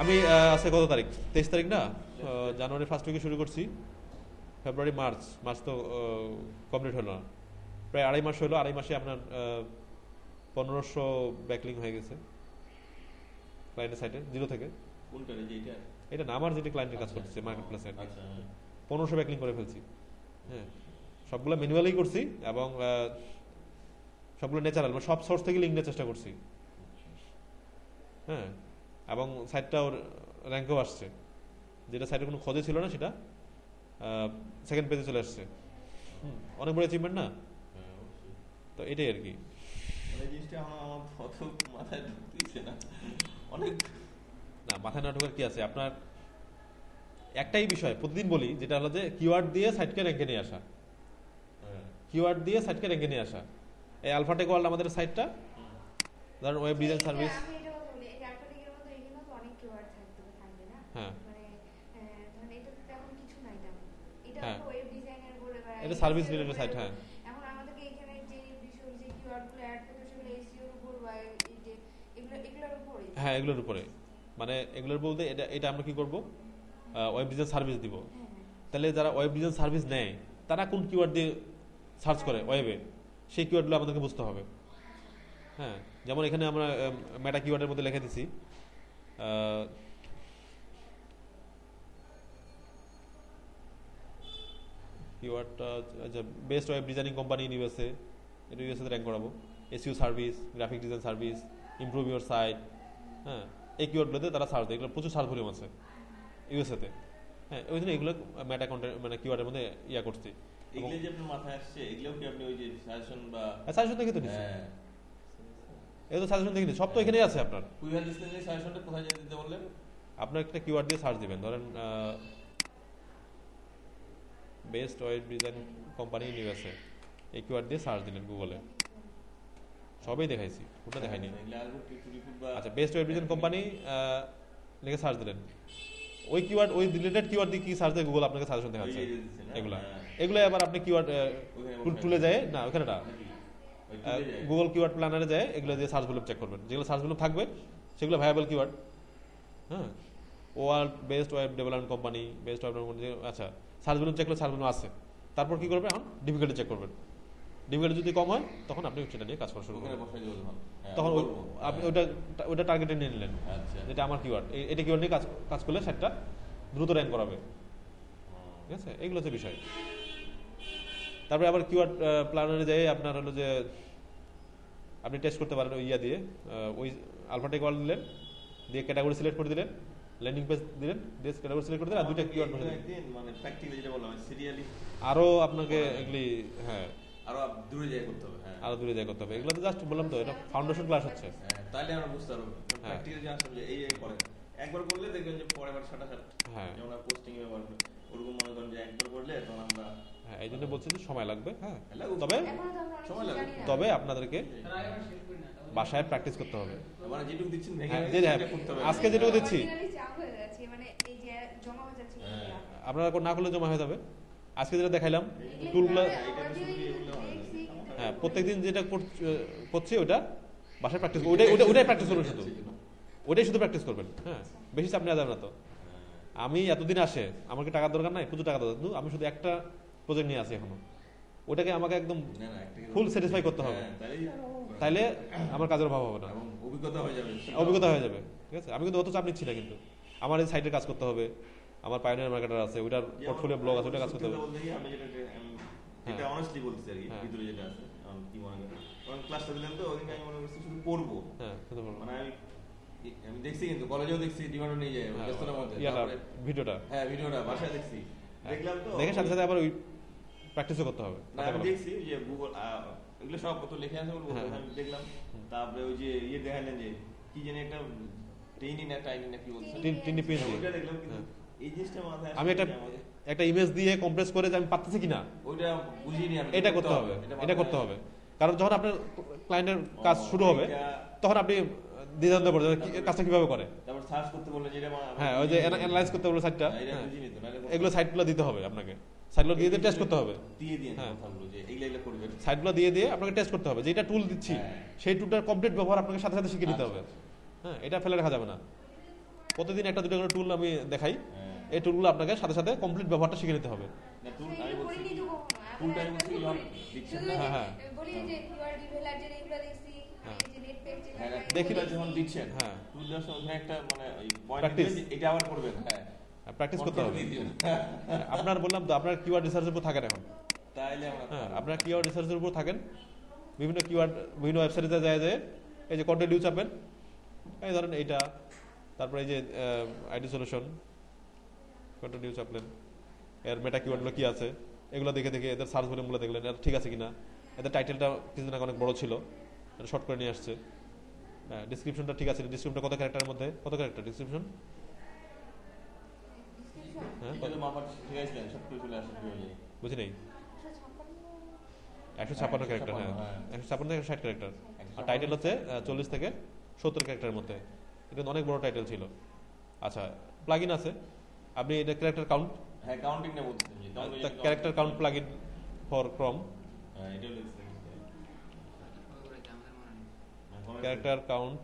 আমি আছে কত তারিখ, 23 তারিখ না, জানুয়ারি ফার্স্ট উইকে শুরু করছি, ফেব্রুয়ারি মার্চ তো কমপ্লিট হলো না, প্রায় 2.5 মাস হলো। 2.5 মাসে আপনার 1500 ব্যাকলিং হয়ে গেছে ক্লায়েন্টের সাইটে, 0 থেকে। কোনটা রে এইটা? এটা না, আমার যেটা ক্লায়েন্টের কাজ করতেছে মার্কেট প্লেসে, আচ্ছা, 1500 ব্যাকলিং করে ফেলছি। হ্যাঁ, সবগুলো ম্যানুয়ালি করছি এবং সবগুলো ন্যাচারাল, মানে সব সোর্স থেকে লিঙ্ক নেওয়ার চেষ্টা করছি। হ্যাঁ, এবং সাইটটাও র্যাঙ্কও আসছে, যেটা সাইটে কোনো খোঁজে ছিল না সেটা সেকেন্ড পেজে চলে আসছে। অনেক বড় অ্যাচিভমেন্ট না? তো এটাই আর কি। এই জিনিসটা আমার অত মাথায় ঢুকতেছে না, অনেক না মাথায় না ঢোকার কি আছে, আপনার একটাই বিষয় প্রতিদিন বলি, যেটা হলো যে কিওয়ার্ড দিয়ে সাইটকে র্যাঙ্কে নিয়ে আসা। কিওয়ার্ড দিয়ে সাইটকে র্যাঙ্কে নিয়ে আসা। এই আলফাটেক ওয়ার্ল্ড আমাদের সাইটটা, ধরুন ওয়েব ডিজাইন সার্ভিস। আমি এটা কথা বলি, এই আলফাটেকের মতো এখানেও তো অনেক কিওয়ার্ড থাকবে না? হ্যাঁ, মানে ধরেন এটা তো তেমন কিছু নাই তেমন, এটা হ্যাঁ, তো ওয়েব ডিজাইনার বলে বেড়ায়, এটা সার্ভিস রিলেটেড সাইট। হ্যাঁ, এখন আমাদেরকে এখানে যে বিষয় যে কিওয়ার্ডগুলো অ্যাড করতে সেগুলো এসইও এর উপর বা এই যে এগুলোর উপরে। হ্যাঁ, এগুলোর উপরে, মানে এগুলোর বলতে এটা আমরা কি করব, ওয়েব ডিজাইন সার্ভিস দিব। তাহলে যারা ওয়েব ডিজাইন সার্ভিস নেয় তারা কোন কিওয়ার্ড দিয়ে সার্চ করে ওয়েবে, সেই কিওয়ার্ডগুলো আমাদেরকে বুঝতে হবে। হ্যাঁ, যেমন এখানে আমরা মেটা কিওয়ার্ডের মধ্যে লিখে দিছি কিওয়ার্ডটা, আচ্ছা, best web designing company in USA, এটা ইউএসএ তে র্যাঙ্ক করাবো। SEO service, graphic design service, improve your site. হ্যাঁ, এই কিওয়ার্ডগুলোতে তারা সার্চ দেয়, এগুলো প্রচুর সার্চ ভলিউম আছে ইউএসএ তে। হ্যাঁ, ওই জন্য এগুলো মেটা কন্টেন্ট মানে কিওয়ার্ডের মধ্যে ইয়া করছি। এগুলো যে আপনার মাথায় আসছে, এগুলো কি আপনি ওই যে সাজেশন বা সাজেশন দেখে তো নিচ্ছি, হ্যাঁ, এই তো সাজেশন দেখে নিচ্ছি, সব তো এখানেই আছে আপনার। কুইহার লিস্টের যে সাজেশনটা কোথায় যেতে দিতে বললেন? আপনার একটা কিওয়ার্ড দিয়ে সার্চ দিবেন, ধরেন best web design company in USA, এই কিওয়ার্ড দিয়ে সার্চ দিলেন গুগলে, সবই দেখাইছি, ওটা দেখাইনি। আচ্ছা, বেস্ট ওয়েব ডিজাইন কোম্পানি লিখে সার্চ দিলেন, ওই কিওয়ার্ড, ওই রিলেটেড কিওয়ার্ড দিয়ে কি সার্চ দেয় গুগল আপনাকে সাজেশন দেখাচ্ছে। এগুলো আবার আপনি কিওয়ার্ড টুলে যায় না, ওখানে না, গুগল কিওয়ার্ড প্ল্যানারে যায়, এগুলো দিয়ে সার্চ ভলিউম চেক করবেন, যেগুলো সার্চ ভলিউম থাকবে সেগুলো ভায়াবল কিওয়ার্ড। হ্যাঁ, world best web development company, best web development, আচ্ছা সার্চ ভ্যালু চেক করলে সার্চ ভ্যালু আছে। তারপর কি করবেন, এখন ডিফিকাল্টি চেক করবেন। ডিফিকাল্টি যদি কম হয় তখন আপনি সেটা নিয়ে কাজ করা শুরু ওখানে করবেন। বসাই দেবো তখন। হ্যাঁ, তখন বলবো। আপনি হ্যাঁ। ওটা টার্গেটে নিয়ে নিলেন, আচ্ছা। যেটা আমার কিওয়ার্ড, এটা কিওয়ার্ড নিয়ে কাজ করলে সেটা দ্রুত র্যাঙ্ক করাবে। ঠিক আছে, এগুলো হচ্ছে বিষয়। তারপরে আবার কিওয়ার্ড প্ল্যানারে যাই আপনার হলো যে আপনি টেস্ট করতে পারেন ওই ইয়া দিয়ে, ওই আলফাটেক ওয়ার্ড দিলেন, দিয়ে ক্যাটাগরি সিলেক্ট করে দিলেন, ল্যান্ডিং পেজ দিলেন, দিয়ে ক্যাটাগরি সিলেক্ট করে দিলেন, আর দুইটা কিওয়ার্ড বসে দিলেন। একদিন মানে প্র্যাকটিক্যালি যেটা বললাম সিরিয়ালি আরও আপনাকে এগুলি, হ্যাঁ আরো দূরে যাই করতে হবে। হ্যাঁ, আরো দূরে যাই করতে হবে। এগুলো তো জাস্ট বললাম তো, এটা ফাউন্ডেশন ক্লাস হচ্ছে। হ্যাঁ, তাহলে আমরা বুঝতে পারবো হ্যাঁ। প্র্যাকটিক্যালি যে আসলে এই করে একবার করলে দেখবেন যে পরের বার সাটা সাট হ্যাঁ যেমন পোস্টিং এ ব্যবহার করি ওরকম মনে করেন যে একবার করলে তখন আমরা হ্যাঁ, এই জন্য বলছি যে সময় লাগবে। হ্যাঁ, লাগুক। তবে এখনো তো আমরা অনেক সময় কিছু লাগে। জানি না। তবে আপনাদেরকে বাসায় প্র্যাকটিস করতে হবে। মানে যেটুকু দিচ্ছেন ভেঙে হ্যাঁ, ভেঙে হ্যাঁ, সেটা করতে হবে। আজকে যেটুকু দিচ্ছি। Ordinary চাপ হয়ে যাচ্ছে, মানে এই যে জমা হয়ে যাচ্ছে হ্যাঁ। এগুলা। আপনারা না করলে জমা হয়ে যাবে। আজকে যেটা দেখাইলাম এগুলো টুলগুলো, কিভাবে এটা তো শুধু ordinary এগুলো হয় না। দেখছি, কিন্তু হ্যাঁ প্রত্যেকদিন যেটা করছি ওটা বাসায় প্র্যাকটিস ওটাই প্র্যাকটিস করবেন শুধু, ওটাই শুধু প্র্যাকটিস করবেন। হ্যাঁ, বেশি চাপ নেওয়া যাবে না। তো আমি এতদিন আসে আমাকে টাকার দরকার নাই, প্রচুর টাকা দরকার, কিন্তু আমি শুধু একটা প্রজেক্ট নিয়ে আসি এখনো, ওটাকে আমাকে একদম না, না, একটা ফুল স্যাটিসফাই করতে হবে, হ্যাঁ, তাহলেই আরো তাইলে আমার কাজের অভাব হবে না, এবং অভিজ্ঞতা হয়ে যাবে। অভিজ্ঞতা হয়ে যাবে। ঠিক আছে, আমি কিন্তু অত চাপ নিচ্ছি না, কিন্তু আমার এই সাইটে কাজ করতে হবে, আমার পাইনিয়ার মার্কেটার আছে, ওইটার পোর্টফোলিও ব্লগ আছে, ওটা কাজ করতে হবে। বলতে গিয়ে আমি যেটা অনেস্টলি বলতেছি আর কি, হ্যাঁ। ভিতরে যেটা আছে আমি কি মনে করি কারণ ক্লাসটা দিলাম তো ওদিকে আমি মনে করছি শুধু পড়বো। হ্যাঁ, শুনতে পারবো। মানে আমি দেখছি কিন্তু কলেজেও দেখছি ডিমান্ড নিয়ে যায় হ্যাঁ, ব্যস্ততার মধ্যে ইয়াটা, তারপরে ভিডিওটা হ্যাঁ ভিডিওটা বাসায় দেখছি দেখলাম তো দেখে সাথে সাথে আবার ওই প্র্যাকটিসও করতে হবে। না আমি দেখছি যে গুগল এগুলো সব কত লিখে আছে বলবো হ্যাঁ, আমি দেখলাম। তারপরে ওই যে দেখালেন যে কি জানি একটা টেইনি না টাইনি না কি বলছে টিনি পিন দিয়ে। ওইটা দেখলাম কিন্তু হ্যাঁ। এই জিনিসটা মাথায় আমি একটা ইমেজ দিয়ে কম্প্রেস করে যে আমি পারতেছি কিনা ওইটা বুঝিনি আমি এটা করতে হবে, এটা করতে হবে। কারণ যখন আপনার ক্লায়েন্টের কাজ শুরু হবে তখন আপনি দ্বিধাদ্বন্দ্ব পড়ে যাবেন, কাজটা কিভাবে করে। তারপর সার্চ করতে বললে যেটা হ্যাঁ, ওই যে অ্যানালাইজ করতে বললো সাইটটা, এটা বুঝিনি তো নাহলে এগুলো সাইটগুলো দিতে হবে আপনাকে, সাইটগুলো দিয়ে টেস্ট করতে হবে, দিয়ে দিয়ে হ্যাঁ। কথাগুলো যে এইগুলা করবে সাইটগুলো দিয়ে আপনাকে টেস্ট করতে হবে, যেটা টুল দিচ্ছি হ্যাঁ। সেই টুলটার কমপ্লিট ব্যবহার আপনাকে সাথে সাথে শিখে নিতে আচ্ছা, হবে। হ্যাঁ, এটা ফেলে রাখা যাবে না। প্রতিদিন একটা দুটো করে টুল আমি দেখাই, হ্যাঁ। এই টুলগুলো আপনাকে সাথে সাথে কমপ্লিট ব্যবহারটা শিখে নিতে হবে। না টুল সেগুলো আমি বলছি করিনি তো কখনো। আমি টুলটা আমি একটা বলছি টুল যখন করিনি। দিচ্ছেন শুধু না ওই যে হ্যাঁ, বলি যে কিওয়ার্ড ডিভেলার এগুলো দেখছি, হ্যাঁ। এই যে নেট পেজ হ্যাঁ যেটা দেখি টুলটা যখন দিচ্ছেন হ্যাঁ। টুল দেওয়ার সময় ওখানে একটা মানে ওই পয়েন্ট Practice। এটা আবার করবেন হ্যাঁ প্র্যাকটিস করতে হবে। দিয়ে দিবেন। আপনার বললাম তো, আপনার কিওয়ার্ড রিসার্চের উপর থাকেন এখন। তাইলে আমরা হ্যাঁ, আপনার কিওয়ার্ড রিসার্চের উপর থাকেন, বিভিন্ন কিওয়ার্ড বিভিন্ন ওয়েবসাইটে যায় এই যে কন্টেন্ট ইউ চাপেন, এই ধরেন এইটা, তারপরে এই যে আইডি সলিউশন কন্টেন্ট ইউ চাপলেন, এর মেটা কিওয়ার্ডগুলো কি আছে এগুলো দেখে দেখে এদের সার্চ ভলিউমগুলো দেখলেন, এর ঠিক আছে কিনা, এদের টাইটেলটা কিছুদিন আগে অনেক বড় ছিল, এটা শর্ট করে নিয়ে আসছে, হ্যাঁ ডিসক্রিপশনটা ঠিক আছে, ডিসক্রিপশনটা কত ক্যারেক্টারের মধ্যে, কত ক্যারেক্টার ডিসক্রিপশন, হ্যাঁ এটা তো মাপার শিখাইছিলেন সব কিছু চলে আসে কি বুঝি নেই, 156 156 ক্যারেক্টার, হ্যাঁ 156 থেকে 160 ক্যারেক্টার, আর টাইটেল হচ্ছে 40 থেকে 70 ক্যারেক্টারের মধ্যে, এটা অনেক বড় টাইটেল ছিল। আচ্ছা, প্লাগইন আছে, আপনি এটা ক্যারেক্টার কাউন্ট, হ্যাঁ কাউন্টিংটা বলতেছেন যে ক্যারেক্টার কাউন্ট প্লাগইন ফর ক্রম, হ্যাঁ এটাও লিখছেন ক্যারেক্টার কাউন্ট,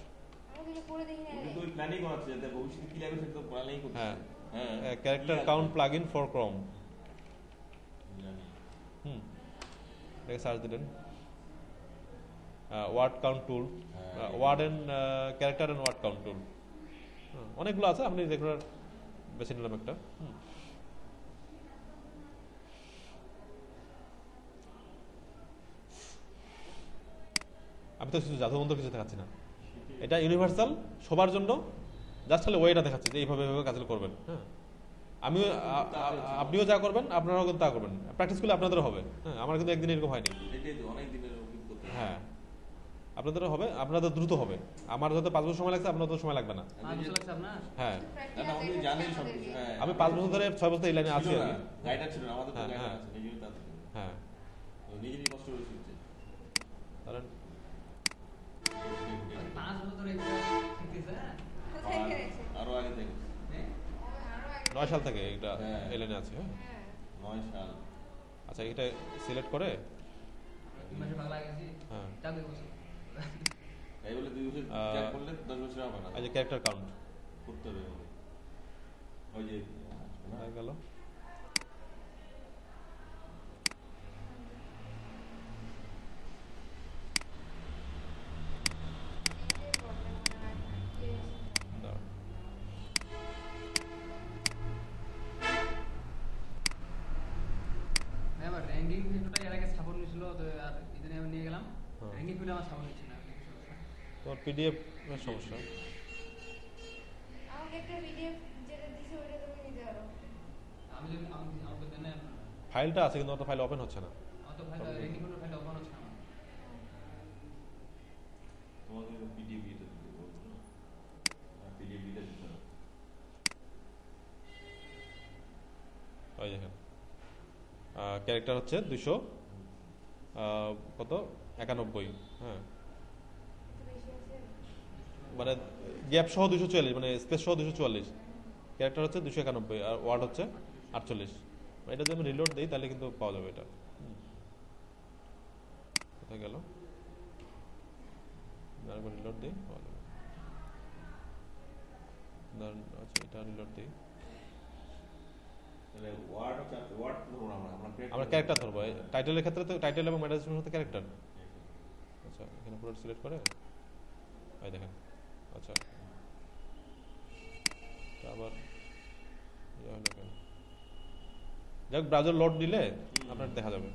আমাদের এটা পড়ে দেখি না রে। কিন্তু ওই প্ল্যানিং করাচ্ছে যাতে ভবিষ্যতে কি লাগবে সেটা তো প্ল্যানিং করছে হ্যাঁ হ্যাঁ ক্যারেক্টার কাউন্ট প্লাগইন ফর ক্রম, জানি এটাকে সার্চ দিলেন, ওয়ার্ড কাউন্ট টুল, হ্যাঁ। Word and character and word count tool, অনেকগুলো আছে, আপনি রেগুলার বেছে নিলাম একটা। আমি তো কিছু জাদুমন্ত্র কিছু দেখাচ্ছি না, এটা ইউনিভার্সাল সবার জন্য, জাস্ট খালি ওয়েটা দেখাচ্ছি যে এইভাবে এইভাবে কাজগুলো করবেন। হ্যাঁ, আমিও আপনিও যা করবেন আপনারাও কিন্তু তা করবেন, প্র্যাকটিস করলে আপনাদেরও হবে। হ্যাঁ, আমার কিন্তু একদিন এরকম হয়নি। এটাই তো অনেক দিনের অভিজ্ঞতা হ্যাঁ, আপনাদেরও হবে, আপনাদের দ্রুত হবে, আমার যত 5 বছর সময় লাগছে আপনার তো সময় লাগবে না। হ্যাঁ, না না উনি জানেন সব কিছু হ্যাঁ আমি 5 বছর ধরে 6 বছর এই লাইনে আছি আর কি। গাইডার ছিল না, আমাদের তো হ্যাঁ, গাইডার হ্যাঁ। আছে এই জন্য তাদের হ্যাঁ, নিজেরই কষ্ট করে শিখছে কারণ কোথায় গেছে? আরো আগে থেকে আরো আগে। 9 সাল থেকে এটা হ্যাঁ। এই লাইনে আছে। হ্যাঁ, হ্যাঁ। 9 সাল আচ্ছা এটা সিলেক্ট করে, হ্যাঁ তাই বলে 2 বছর আহ, চ্যাট করলে 10 বছর হবে না এই যে ক্যারেক্টার কাউন্ট, করতে হবে আমাকে। ওই যে হয়ে গেল। নেটের প্রবলেম মনে হয় দাঁড়াও। আমার র্যাঙ্কিং ভিডিওটা এর আগে সাপোর্ট নিছিল, তো আর ইদানিং আমি নিয়ে গেলাম হ্যাঁ। র্যাঙ্কিং ভিডিও আমার সাপোর্ট নিচ্ছে না। তোমার পিডিএফ সমস্যা। আমাকে একটা পিডিএফ যেটা দিছে ওইটা তুমি নিতে পারো। আমি যদি আমাকে দেন ফাইলটা আছে কিন্তু ফাইল ওপেন হচ্ছে না। আমার তো file ranking video file open হচ্ছে না আমার। তোমাকে পিডিএফ দিতে বলবো না, পিডিএফ দিতে দিতে হবে। ওই দেখেন ক্যারেক্টার হচ্ছে 200 কত 91, হ্যাঁ একটু বেশি আছে। মানে গ্যাপ সহ 244, মানে স্পেস সহ 244, ক্যারেক্টার হচ্ছে 291 আর ওয়ার্ড হচ্ছে 48। এটা যদি আমি রিলোড দিই তাহলে কিন্তু পাওয়া যাবে এটা। কোথায় গেল? আরেকবার রিলোড দিই, পাওয়া যাবে। আচ্ছা এটা রিলোড দিই, তাহলে ওয়ার্ড ধরুন আমরা ক্যারেক্টার ধরবো। টাইটেলের ক্ষেত্রে তো টাইটেল এবং মেটা ডেসক্রিপশন হচ্ছে ক্যারেক্টার। আচ্ছা এখানে পুরো সিলেক্ট করে এই দেখেন। আচ্ছা তা আবার ইয়ে হলো কেন? যাক ব্রাউজার লোড দিলে আপনার দেখা যাবে।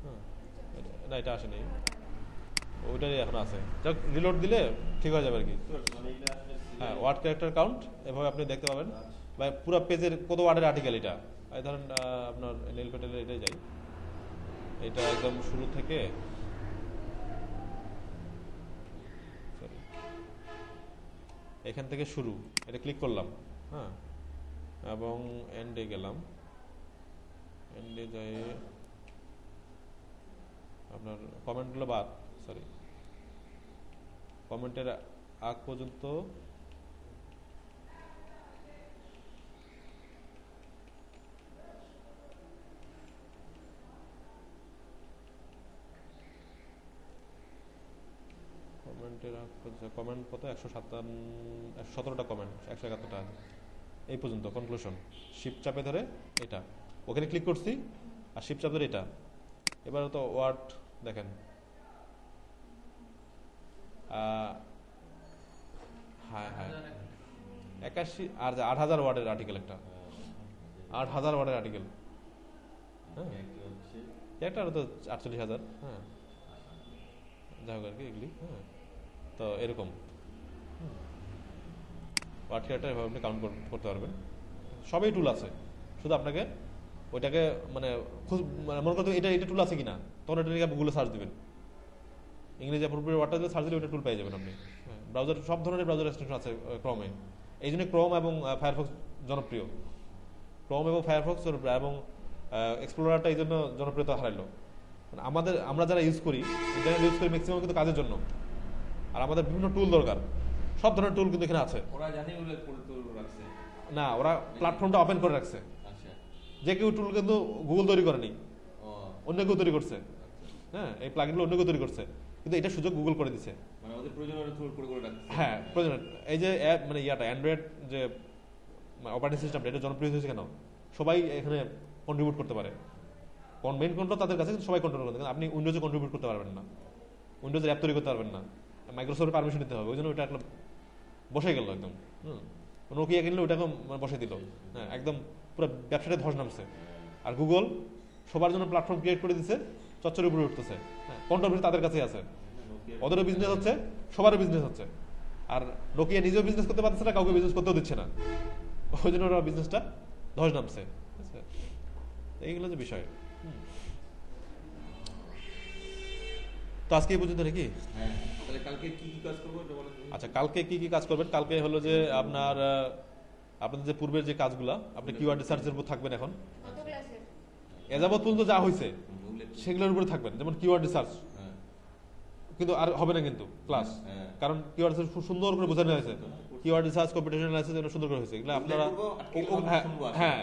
হ্যাঁ না এটা আসেনি, ওইটাই এখন আছে। যাক রিলোড দিলে ঠিক হয়ে যাবে আর কি। হ্যাঁ ওয়ার্ড ক্যারেক্টার কাউন্ট এভাবে আপনি দেখতে পাবেন, বা পুরো পেজের কত ওয়ার্ডের আর্টিকেল এটা। এই ধরেন আপনার নীল পেটেলের এটাই যাই, এটা একদম শুরু থেকে sorry, এখান থেকে শুরু, এটা ক্লিক করলাম, হ্যাঁ এবং এন্ডে গেলাম। এন্ডে যাই আপনার কমেন্টগুলো বাদ, সরি কমেন্টের আগ পর্যন্ত কমেন্ট কত 117টা কমেন্ট, 171টা এই পর্যন্ত কনক্লুশন। শিফট চাপে ধরে এটা ওখানে ক্লিক করছি, আর শিফট চাপ ধরে এটা। এবার তো ওয়ার্ড দেখেন, হ্যাঁ হ্যাঁ 81 আর 8000 ওয়ার্ডের আর্টিকেল, একটা 8000 ওয়ার্ডের আর্টিকেল। হ্যাঁ একটা তো 48,000। হ্যাঁ যাই হোক আর কি এগুলি। হ্যাঁ তো এরকম ওয়ার্ড ক্যারেক্টার এভাবে আপনি কাউন্ট করতে পারবেন। সবই টুল আছে, শুধু আপনাকে ওইটাকে মানে মনে করতে এটা টুল আছে কিনা, তখন এটা নিয়ে গুগলে সার্চ দিবেন। ইংরেজি অ্যাপ্রোপ্রিয়েট ওয়ার্ডটা দিলে সার্চ দিলে ওইটা টুল পেয়ে যাবেন আপনি। ব্রাউজার সব ধরনের ব্রাউজার এক্সটেনশন আছে ক্রমে, এই জন্য ক্রোম এবং ফায়ারফক্স জনপ্রিয়। ক্রোম এবং ফায়ারফক্স এবং এক্সপ্লোরারটা এই জন্য জনপ্রিয়তা হারাইলো। আমরা যারা ইউজ করি, ইন্টারনেট ইউজ করি ম্যাক্সিমাম কিন্তু কাজের জন্য, আর আমাদের বিভিন্ন টুল দরকার। সব ধরনের টুল কিন্তু এখানে আছে। ওরা জানে ওগুলো রাখছে না, ওরা প্ল্যাটফর্মটা ওপেন করে রাখছে। আচ্ছা যে কেউ টুল কিন্তু গুগল তৈরি করেনি, ও অন্য কেউ তৈরি করছে। হ্যাঁ এই প্লাগইনগুলো অন্য কেউ তৈরি করছে, কিন্তু এটা সুযোগ গুগল করে দিছে। মানে ওদের প্রয়োজন হলে টুল করে রাখছে। হ্যাঁ প্রয়োজন। এই যে অ্যাপ মানে ইয়াটা অ্যান্ড্রয়েড যে অপারেটিং সিস্টেম, এটা জনপ্রিয় হয়েছে কেন? সবাই এখানে কন্ট্রিবিউট করতে পারে। মেইন কন্ট্রোল তাদের কাছে, কিন্তু সবাই কন্ট্রোল করতে পারে। আপনি উইন্ডোজে কন্ট্রিবিউট করতে পারবেন না, উইন্ডোজের অ্যাপ তৈরি করতে পারবেন না, মাইক্রোসফটের পারমিশন নিতে হবে। ওই জন্য ওইটা একটা বসে গেল একদম। নোকিয়া কিনলে ওইটাকে বসে দিল। হ্যাঁ একদম পুরো ব্যবসাটা ধস নামছে। আর গুগল সবার জন্য প্ল্যাটফর্ম ক্রিয়েট করে দিচ্ছে, চচ্চরের উপরে উঠতেছে। হ্যাঁ কন্ট্রোল তাদের কাছেই আছে, ওদেরও বিজনেস হচ্ছে, সবারও বিজনেস হচ্ছে। আর নোকিয়া নিজেও বিজনেস করতে পারতেছে না, কাউকে বিজনেস করতেও দিচ্ছে না, ওই জন্য ওরা বিজনেসটা ধস নামছে। এইগুলো যে বিষয়। তো আজকে এই পর্যন্ত নাকি? হ্যাঁ তাহলে কালকে কি কি কাজ করবো? আচ্ছা কালকে কি কি কাজ করবেন? কালকে হলো যে আপনাদের যে পূর্বের যে কাজগুলা, আপনি কিওয়ার্ড রিসার্চের উপর থাকবেন। এখন কত ক্লাসের? এযাবৎ পর্যন্ত যা হয়েছে সেগুলোর উপরে থাকবেন, যেমন কিওয়ার্ড রিসার্চ। কিন্তু আর হবে না কিন্তু ক্লাস, কারণ কিওয়ার্ড রিসার্চ খুব সুন্দর করে বোঝানো হয়েছে। কিওয়ার্ড রিসার্চ, কম্পিটিশন অ্যানালাইসিস এগুলো সুন্দর করে হয়েছে। এগুলো আপনারা হ্যাঁ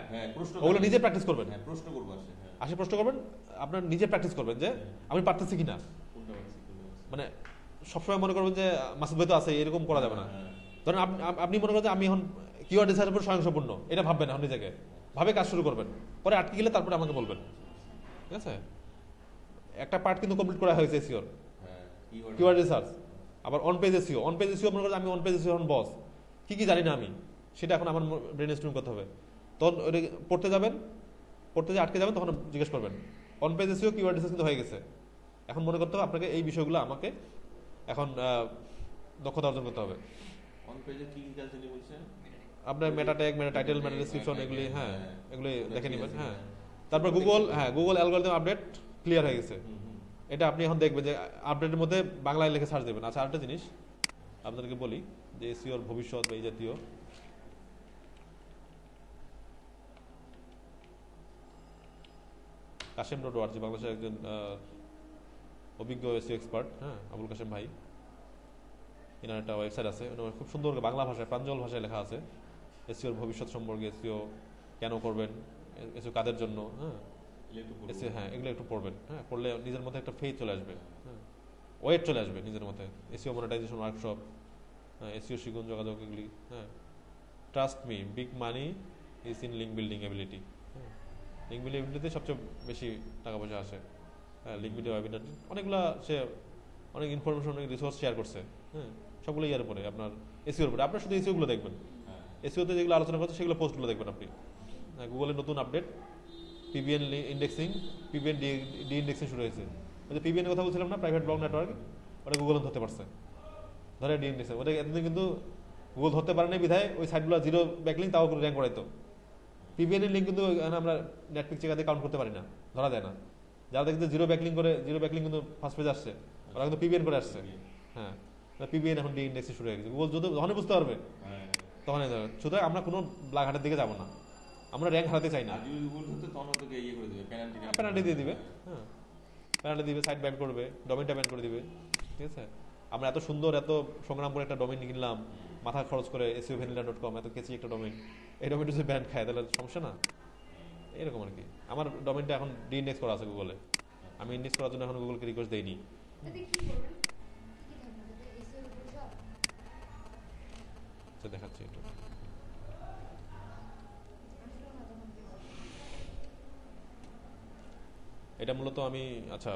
ওগুলো নিজে প্র্যাকটিস করবেন। প্রশ্ন করবো আসে প্রশ্ন করবেন, আপনার নিজে প্র্যাকটিস করবেন যে আমি পারতেছি কিনা। মানে সবসময় মনে করবেন যে মাসুদ ভাই তো আছে, এরকম করা যাবে না। ধরেন আপনি মনে করেন যে আমি এখন কিওয়ার্ড রিসার্চের উপর স্বয়ংসম্পূর্ণ, এটা ভাববেন এখন নিজেকে, ভাবে কাজ শুরু করবেন, পরে আটকে গেলে তারপরে আমাকে বলবেন, ঠিক আছে? একটা পার্ট কিন্তু কমপ্লিট করা হয়েছে এসইওর, কিওয়ার্ড রিসার্চ। আবার on page SEO, on page SEO মনে করেন আমি অন পেজ এসইও এখন বস, কি কি জানি না আমি, সেটা এখন আমার ব্রেন স্ট্রিম করতে হবে। তখন ওই পড়তে যাবেন, পড়তে যে আটকে যাবেন তখন জিজ্ঞেস করবেন। On page SEO keyword research কিন্তু হয়ে গেছে, এখন মনে করতে হবে আপনাকে এই বিষয়গুলো আমাকে এখন দক্ষতা অর্জন করতে হবে। অন পেজে কি কি কাজ তিনি বলছেন? আপনার মেটা ট্যাগ, মেটা টাইটেল, মেটা ডেসক্রিপশন, এগুলি হ্যাঁ এগুলি দেখে নেবেন। হ্যাঁ, তারপর গুগল অ্যালগরিদম আপডেট ক্লিয়ার হয়ে গেছে, এটা আপনি এখন দেখবেন যে আপডেটের মধ্যে বাংলায় লিখে সার্চ দেবেন। আচ্ছা, আরেকটা জিনিস আপনাদেরকে বলি যে এসইওর ভবিষ্যৎ বা এই জাতীয়, কাশেম ডট বাংলাদেশের একজন অভিজ্ঞ এসইও এক্সপার্ট, হ্যাঁ, আবুল কাশেম ভাই, এনার একটা ওয়েবসাইট আছে, খুব সুন্দর বাংলা ভাষায়, প্রাঞ্জল ভাষায় লেখা আছে এসইওর ভবিষ্যৎ সম্পর্কে, এসইও কেন করবেন, এসইও কাদের জন্য, হ্যাঁ এসইও, হ্যাঁ এগুলো একটু পড়বেন। হ্যাঁ, পড়লে নিজের মধ্যে একটা ফেথ চলে আসবে, হ্যাঁ ওয়েট চলে আসবে নিজের মধ্যে। এসইও মনিটাইজেশন ওয়ার্কশপ, এসইও শিখুন, যোগাযোগ, এগুলি, হ্যাঁ trust me, big money is in link building ability. হ্যাঁ, লিঙ্ক বিল্ডিং এবিলিটিতে সবচেয়ে বেশি টাকা পয়সা আসে। হ্যাঁ, লিঙ্ক বিল্ডিং ওয়েবিনার অনেকগুলো, সে অনেক ইনফরমেশন, অনেক রিসোর্স শেয়ার করছে। হ্যাঁ, সবগুলো ইয়ার উপরে, আপনার এসইওর উপরে। আপনার শুধু এসইওগুলো দেখবেন, এসইওতে যেগুলো আলোচনা করছে সেগুলো পোস্টগুলো দেখবেন আপনি। গুগলের নতুন update, PBN indexing, PBN D indexing শুরু হয়েছে। ওই যে পিবিএন কথা বলছিলাম না, প্রাইভেট ব্লগ নেটওয়ার্ক, ওটা গুগল ধরতে পারছে, ধরে ডি ইন্ডেক্সিং। ওটা এতদিন কিন্তু গুগল ধরতে পারেনি বিধায় ওই সাইটগুলো জিরো ব্যাকলিং, তাও র্যাঙ্ক করাইতো। পিবিএন এর লিঙ্ক কিন্তু আমরা নেটফ্লিক্স চেকাতে কাউন্ট করতে পারি না, ধরা যায় না। যারা দেখতে জিরো ব্যাকলিং করে, জিরো ব্যাকলিং কিন্তু ফার্স্ট পেজ আসছে, ওরা কিন্তু পিবিএন করে আসছে। হ্যাঁ, পিবিএন এখন ডি ইন্ডেক্সিং শুরু হয়ে গেছে। গুগল যখনই বুঝতে পারবে তখনই যাবে। সুতরাং আমরা কোনো ব্ল্যাক হাটের দিকে যাবো না, আমরা র্যাঙ্ক হারাতে চাই না। পেনাল্টি দিয়ে দিবে, হ্যাঁ পেনাল্টি দিবে, সাইট ব্যান করবে, ডোমেইনটা ব্যান করে দিবে, ঠিক আছে? আমরা এত সুন্দর, এত সংগ্রাম করে একটা ডোমেইন কিনলাম, মাথা খরচ করে SEOvanilla.com, এত কেচি একটা ডোমেইন, এই ডোমেইনটা যদি ব্যান খায় তাহলে সমস্যা না? এরকম আর কি। আমার ডোমেইনটা এখন ডি ইন্ডেক্স করা আছে গুগলে, আমি ইন্ডেক্স করার জন্য এখন গুগলকে রিকোয়েস্ট দেইনি। তাতে কি করবেন? কি থাকবে তাতে? এসইও এর উপর সব? দেখাচ্ছি একটু। আসলে না তখন কি হবে? এটা মূলত আমি, আচ্ছা